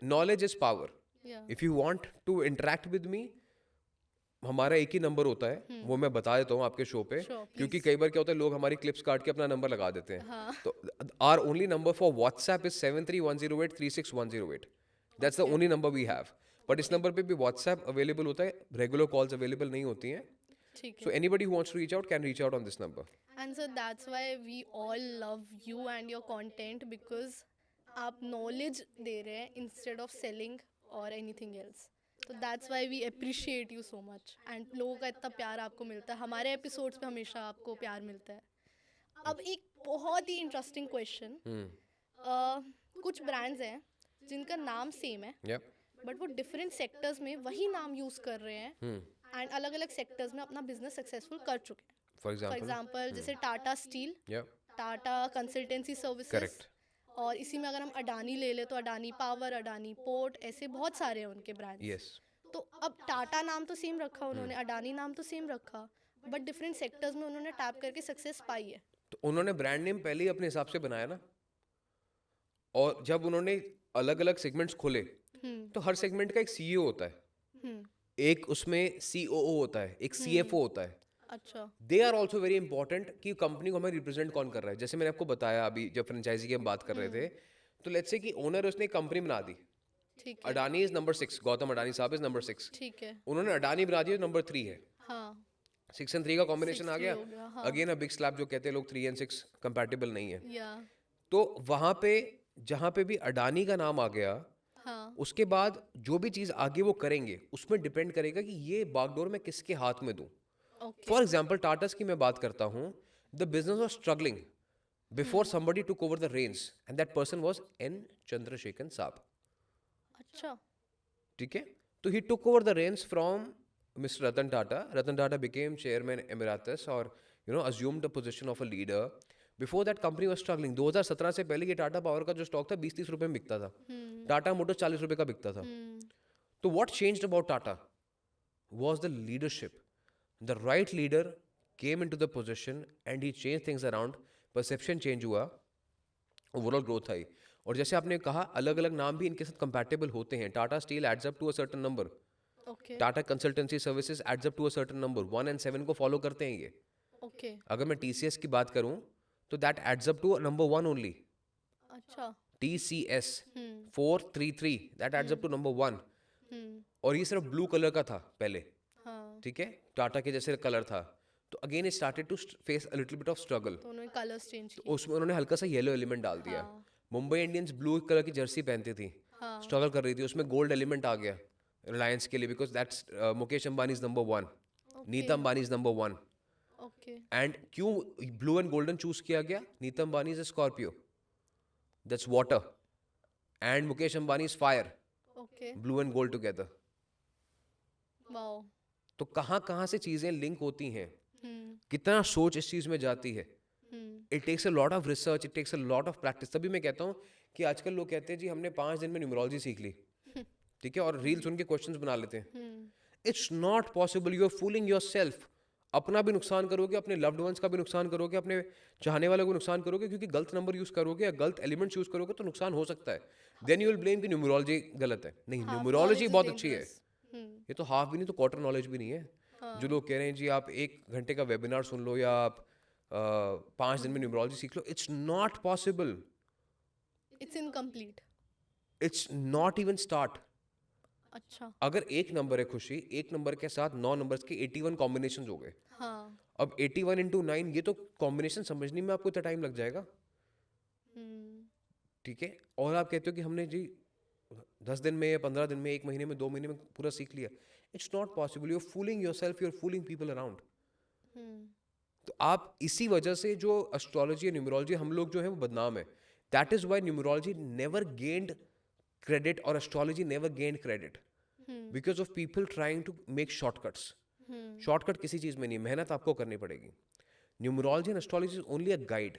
knowledge is power. If you want to interact with me, हमारा एक ही नंबर होता है, वो मैं बता देता हूँ आपके शो पे. Sure, क्योंकि कई बार क्या होता है, लोग हमारी क्लिप्स काट के अपना नंबर लगा देते हैं. तो our only number for WhatsApp is 7310836108. That's the only number we have. But इस नंबर पे भी व्हाट्सएप अवेलेबल होता है, रेगुलर कॉल्स अवेलेबल नहीं होती हैं. ठीक है. So anybody who wants to reach out can reach out on this number. And sir that's why we all love you and your content, because आप नॉलेज दे रहे हैं इंस्टेड ऑफ सेलिंग और एनीथिंग एल्स. तो that's why we appreciate you so much. And लोगों का इतना प्यार आपको मिलता है, हमारे एपिसोड्स पे हमेशा आपको प्यार मिलता है. अब एक बहुत ही इंटरेस्टिंग क्वेश्चन. कुछ ब्रांड्स हैं जिनका नाम सेम है, Yep. बट वो डिफरेंट सेक्टर्स में वही नाम यूज़ कर रहे हैं एंड अलग अलग सेक्टर्स में अपना बिजनेस सक्सेसफुल कर चुके हैं. For for example. एग्जांपल जैसे Tata steel, Yep. Tata consultancy services, Correct. और इसी में अगर हम अडानी ले ले तो अडानी पावर, अडानी पोर्ट, ऐसे बहुत सारे हैं उनके ब्रांड्स. Yes. तो अब टाटा नाम तो सेम रखा उन्होंने, अडानी नाम तो सेम रखा, बट डिफरेंट सेक्टर्स में उन्होंने टैप करके सक्सेस पाई है. तो उन्होंने ब्रांड नेम पहले ही अपने हिसाब से बनाया ना. और जब उन्होंने अलग अलग सेगमेंट्स खोले, तो हर सेगमेंट का एक सीईओ होता है, एक उसमें सीओओ होता है, एक सीएफओ होता है. अच्छा. They are also very important कि कंपनी को हमें रिप्रेजेंट कौन कर रहा है. जैसे मैंने आपको बताया अभी जब फ्रेंचाइजी की हम बात कर रहे थे, तो लेट्स से कि ओनर उसने कंपनी बना दी. ठीक है. अडानी इज नंबर 6, गौतम अडानी साहब इज नंबर 6. ठीक है. उन्होंने अडानी बना दिया, नंबर 3 है. हाँ. 6 and 3 का कॉम्बिनेशन आ 6-3 गया. हो गया, हाँ. अगेन अ बिग स्लैप जो कहते हैं लोग, 3 and 6 कंपैटिबल नहीं है. या. तो वहां पे जहां पे भी अडानी का नाम आ गया, हाँ. उसके बाद जो भी चीज आगे वो करेंगे उसमें डिपेंड करेगा कि ये बागडोर मैं किसके हाथ में दूं. ओके. फॉर एग्जाम्पल टाटास की मैं बात करता हूँ, the business was struggling before somebody took over the reins and that person was N. Chandrasekhan साहब. अच्छा. ठीक है. तो he took over the reins from Mr. Ratan Tata. Ratan Tata became chairman emeritus or assumed the position of a leader. Before that company was struggling. 2017 से पहले ये Tata power का जो स्टॉक था 20-30 रुपए में बिकता था. टाटा मोटर्स 40 रुपए का बिकता था. तो what changed about Tata was the leadership. The right leader came into the position and he changed things around. Perception change हुआ, ओवरऑल ग्रोथ आई. और जैसे आपने कहा, अलग अलग नाम भी इनके साथ कंपैटिबल होते हैं. Tata steel adds up to a certain number, okay. Tata consultancy services adds up to a certain number. 1 and 7 को फॉलो करते हैं ये. ओके. अगर मैं TCS की बात करूं तो that adds up to number 1 only. अच्छा. TCS 433 that adds up to number 1. और ये सिर्फ ब्लू कलर का था पहले. हाँ. ठीक है, टाटा के जैसे कलर था. तो again it started to face a little bit of struggle. तो उन्होंने कलर्स चेंज किए. उसमें उन्होंने हल्का सा येलो एलिमेंट डाल दिया. मुंबई इंडियंस ब्लू कलर की जर्सी पहनती थी, स्ट्रगल कर रही थी, उसमें गोल्ड एलिमेंट आ गया रिलायंस के लिए, because that's Mukesh Ambani is number 1, Nita Ambani is number 1. Okay. And क्यों ब्लू एंड गोल्डन चूज किया गया? Nita Ambani is a Scorpio, that's water, and Mukesh Ambani is fire. Okay. Blue and gold together. Wow. तो कहाँ कहाँ से चीजें लिंक होती हैं, कितना सोच इस चीज में जाती है. It takes a lot of research, it takes a lot of practice. तभी मैं कहता हूँ कि आजकल लोग कहते हैं जी हमने 5 दिन में न्यूमरोलॉजी सीख ली, ठीक है, और रील्स उनके क्वेश्चंस बना लेते हैं. It's not possible. You are fooling yourself. अपना भी नुकसान करोगे, अपने लव्ड वंस का भी नुकसान करोगे, अपने चाहने वालों को नुकसान करोगे, क्योंकि गलत नंबर यूज करोगे या गलत एलिमेंट्स यूज करोगे तो नुकसान हो सकता है. देन यू विल ब्लेम कि न्यूमरोलॉजी गलत है. नहीं, न्यूमरोलॉजी बहुत अच्छी है. ये तो हाफ भी नहीं तो क्वार्टर नॉलेज भी नहीं है. जो लोग कह रहे हैं जी आप 1 घंटे का वेबिनार सुन लो या आप 5 दिन में न्यूमरोलॉजी सीख लो, it's not possible. It's incomplete. It's not even start. अच्छा. अगर एक नंबर है खुशी, एक नंबर के साथ 9 नंबर्स के 81 कॉम्बिनेशन हो गए. हाँ. अब 81 इंटू 9, ये तो कॉम्बिनेशन समझने में आपको इतना टाइम लग जाएगा. ठीक है, और आप कहते हो कि हमने जी 10 दिन में या 15 दिन में, 1 महीने में, 2 महीने में पूरा सीख लिया. It's not possible. You are fooling yourself, you are fooling people around. तो आप इसी वजह से जो एस्ट्रोलॉजी और न्यूमरोलॉजी हम लोग जो है वो बदनाम है. That is why numerology never gained credit और astrology never gained credit, because of people trying to make shortcuts. Shortcut किसी चीज में नहीं, मेहनत आपको करनी पड़ेगी. Numerology and astrology is only a guide.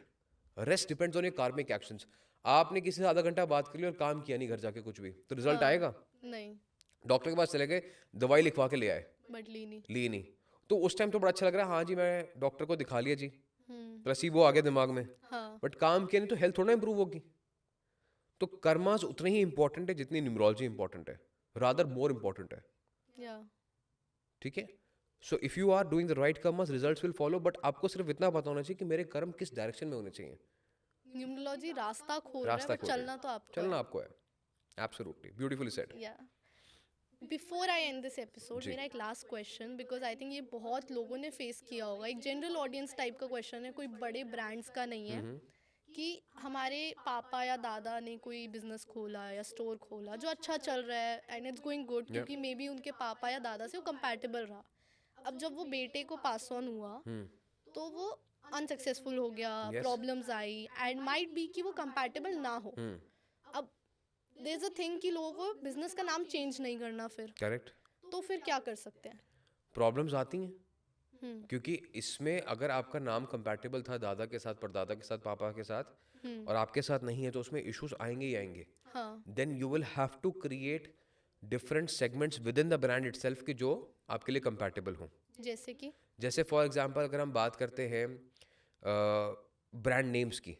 Rest depends on your karmic actions. आपने किसी से आधा घंटा बात कर ली और काम किया नहीं घर जाके कुछ भी, तो रिजल्ट आएगा? नहीं. डॉक्टर के पास चले गए, दवाई लिखवा के ले आए, बट ली नहीं. तो उस टाइम तो बड़ा अच्छा लग रहा है, हाँ जी मैं डॉक्टर को दिखा लिया जी, प्लेसिबो आ गया दिमाग में. हाँ. बट काम किया नहीं तो हेल्थ थोड़ा इंप्रूव होगी. तो कर्मास उतने ही इंपॉर्टेंट है जितनी न्यूमरोलॉजी इंपॉर्टेंट है, रादर मोर इंपॉर्टेंट है. या. ठीक है. So if you are doing the right karmas, results will follow. But आपको सिर्फ इतना पता होना चाहिए कि मेरे कर्म किस डायरेक्शन में होने चाहिए. न्यूमरोलॉजी रास्ता खोल रहा है, बट खोल रही है. चलना तो आपको चलना है. आपको है. Absolutely beautifully said. Yeah. Before I end this episode, मेरा एक last question, because I think ये बहुत लोगों ने फेस किया होगा. एक जनरल ऑडियंस टाइप का क्वेश्चन है, कोई बड़े ब्रांड्स का नहीं है. कि हमारे पापा या दादा ने कोई बिजनेस खोला या स्टोर खोला जो अच्छा चल रहा है एंड इट्स गोइंग गुड, क्योंकि मे बी उनके पापा या दादा से वो कंपैटिबल रहा. अब जब वो बेटे को पास ऑन हुआ तो वो अनसक्सेसफुल हो गया, problems I, and might be कि वो कंपैटिबल ना हो. अब देयर इज अ थिंग कि लोगों को बिजनेस का नाम चेंज नहीं करना फिर. करेक्ट. तो फिर क्या कर सकते हैं? प्रॉब्लम्स आती हैं, क्योंकि इसमें अगर आपका नाम कंपैटिबल था दादा के साथ, परदादा के साथ, पापा के साथ, और आपके साथ नहीं है, तो उसमें इश्यूज आएंगे ही आएंगे. Then you will have to create different segments within the brand itself कि जो आपके लिए कंपैटिबल हों. जैसे फॉर एग्जांपल अगर हम बात करते हैं ब्रांड नेम्स की,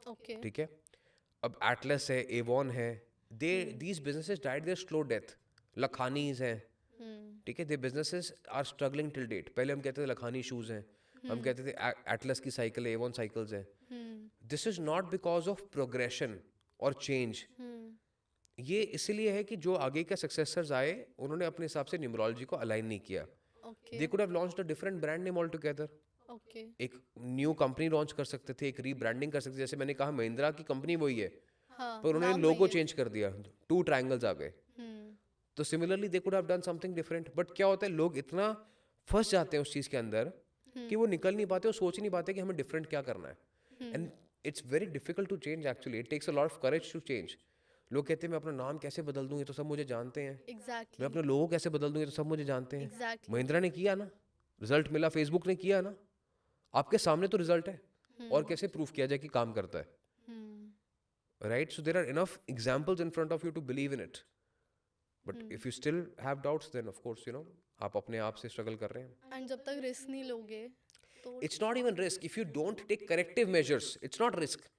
ओके. ठीक है, अब एटलस है, एवॉन है, they these businesses died their slow death. Lakhanis हैं, ठीक है, they businesses are struggling till date. पहले हम कहते थे लखानी शूज हैं, हम कहते थे एटलस की साइकिल है, एवॉन साइकिल्स हैं. This is not because of progression और चेंज. ये इसलिए है कि जो आगे के सक्सेसर्स आए उन्होंने अपने हिसाब से न्यूमरोलॉजी को अलाइन नहीं किया. They could have launched a different brand name all together. एक न्यू कंपनी लॉन्च कर सकते थे, एक रीब्रांडिंग कर सकते थे. जैसे मैंने कहा महिंद्रा की कंपनी वही है, पर उन्होंने लोगो चेंज कर दिया, 2 ट्रायंगल्स आ गए. तो similarly they could have done something different. But क्या होता है, लोग इतना फंस जाते हैं उस चीज़ के अंदर कि वो निकल नहीं पाते और सोच नहीं पाते कि हमें डिफरेंट क्या करना है. And it's very difficult to change actually. It takes a lot of courage to change. लोग कहते हैं मैं अपना नाम कैसे बदल दूँ, ये तो सब मुझे जानते हैं. मैं अपने लोगों कैसे बदल दूँ, ये तो सब मुझे जानते हैं. महिंद्रा ने किया ना, रिजल्ट मिला. फेसबुक ने किया ना, आपके सामने तो रिजल्ट है. और कैसे प्रूफ किया जाए कि काम करता है, right? So there are enough examples in front of you to believe in it. But if you still have doubts, then of course you know आप अपने आप से स्ट्रगल कर रहे हैं. एंड जब तक रिस्क नहीं लोगे तो it's not even risk. If you don't take corrective measures, it's not risk.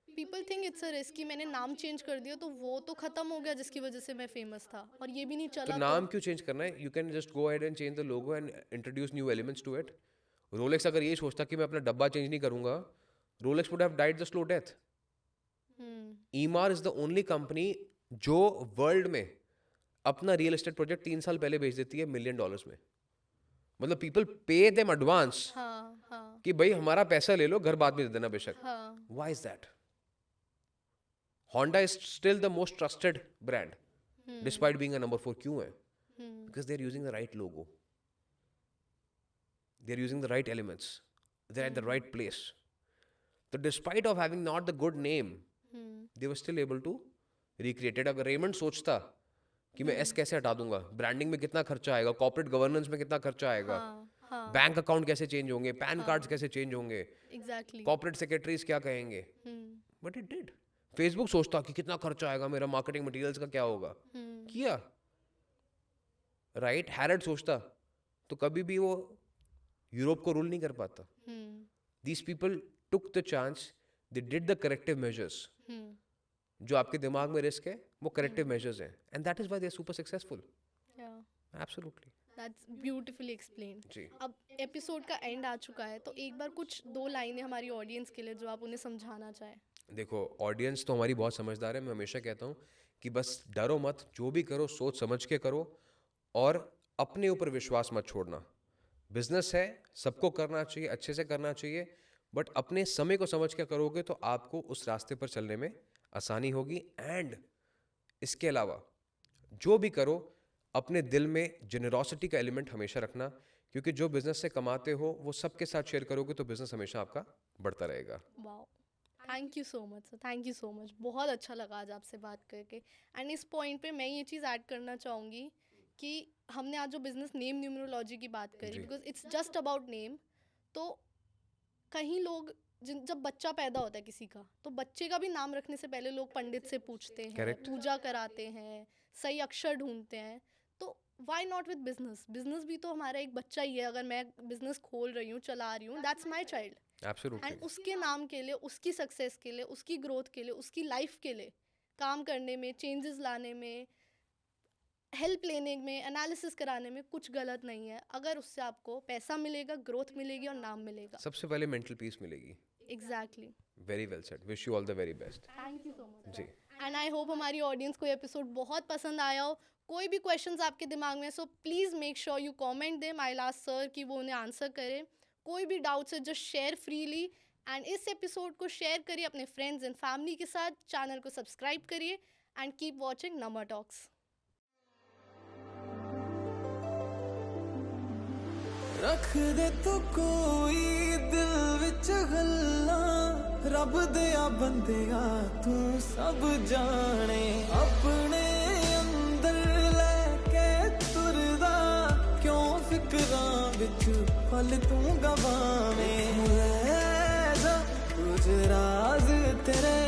People think it's a risk कि मैंने नाम चेंज कर दिया तो वो तो खत्म हो गया जिसकी वजह से मैं फेमस था, और ये भी नहीं चला. तो नाम क्यों चेंज करना है? You can just go ahead and change the logo and introduce new elements to it. Rolex अगर ये सोचता कि मैं अपना डब्बा चेंज नहीं करूंगा, Rolex would have died the slow death. Emaar is the only company जो वर्ल्ड में अपना रियल एस्टेट प्रोजेक्ट 3 साल पहले भेज देती है $1 मिलियन में. मतलब पीपल पे देम एडवांस कि भाई हमारा पैसा ले लो, घर बाद में दे देना बेशक. Why is that? Honda is still the most trusted brand despite being a number 4. क्यों है? Because they're using the right logo, they're using the right elements, they're at the right place. So despite of having not the good name, they were still able to recreate it. अगर Raymond सोचता कि मैं S कैसे हटा दूंगा, branding में कितना खर्चा आएगा, कॉर्पोरेट गवर्नेंस में कितना खर्चा आएगा, बैंक अकाउंट कैसे चेंज होंगे, पैन कार्ड्स कैसे चेंज होंगे, कॉर्पोरेट सेक्रेटरीज क्या कहेंगे, बट इट डिड. फेसबुक सोचता कि कितना खर्चा आएगा, मेरा मार्केटिंग मटेरियल्स का क्या होगा, किया, राइट? हैरड सोचता तो कभी भी वो यूरोप को रूल नहीं कर पाता. These people took the chance, they did the corrective measures. जो आपके दिमाग में रिस्क है वो करेक्टिव मेजर्स हैं, and that is why they are super successful. Absolutely. That's beautifully explained. जी. अब एपिसोड का एंड आ चुका है, तो एक बार कुछ 2 लाइनें हमारी ऑडियंस के लिए जो आप उन्हें समझाना चाहें. देखो, ऑडियंस तो हमारी बहुत समझदार है. मैं हमेशा कहता हूँ कि बस डरो मत, जो भी करो सोच समझ के करो और अपने ऊपर विश्वास मत छोड़ना। बिजनेस है, सबको करना चाहिए, अच्छे से करना चाहिए, बट अपने समय को समझ के करोगे तो आपको उस रास्ते पर चलने में आसानी होगी। एंड इसके अलावा जो भी करो अपने दिल में जेनरॉसिटी का एलिमेंट हमेशा रखना, क्योंकि जो बिजनेस से कमाते हो वो सबके साथ शेयर करोगे तो बिजनेस हमेशा आपका बढ़ता रहेगा। Wow, thank you so much sir, thank you so much. बहुत अच्छा लगा आज आपसे बात करके। एंड इस पॉइंट पे मैं ये चीज़ ऐड करना चाहूँगी कि हमने आज जो बिजनेस नेम न्यूमरोलॉजी की बात करी, जी। Because it's just about name. तो कहीं लोग जब बच्चा पैदा होता है किसी का, तो बच्चे का भी नाम रखने से पहले लोग पंडित से पूछते हैं, Correct. पूजा कराते हैं, सही अक्षर ढूंढते हैं। तो why not with business? Business भी तो हमारा एक बच्चा ही है। अगर मैं बिजनेस खोल रही हूँ, चला रही हूँ, that's my child. Absolutely. And उसके नाम के लिए, उसकी सक्सेस के लिए, उसकी ग्रोथ के लिए, उसकी लाइफ के लिए काम करने में, चेंजेस लाने में, हेल्प लेने में, एनालिसिस कराने में कुछ गलत नहीं है, अगर उससे आपको पैसा मिलेगा, ग्रोथ मिलेगी और नाम मिलेगा। सबसे पहले मेंटल पीस मिलेगी। Exactly. Very well said, wish you all the very best. Thank you so much. जी। एंड आई होप हमारी ऑडियंस को एपिसोड बहुत पसंद आया हो। कोई भी क्वेश्चंस आपके दिमाग में, so please make sure you comment them. I last sir कि वो उन्हें आंसर करें। कोई भी डाउट्स है जस्ट शेयर फ्रीली। एंड इस एपिसोड को शेयर करिए अपने फ्रेंड्स एंड फैमिली के साथ। चैनल को सब्सक्राइब करिए एंड कीप वॉचिंग नमा टॉक्स। रख दे तू कोई दिल विच गल्लां, रब दिया बंदिया तू सब जाने। अपने अंदर लेके तुरदा, क्यों फिक्रां विच पल तू गवावें। कुछ राज तेरे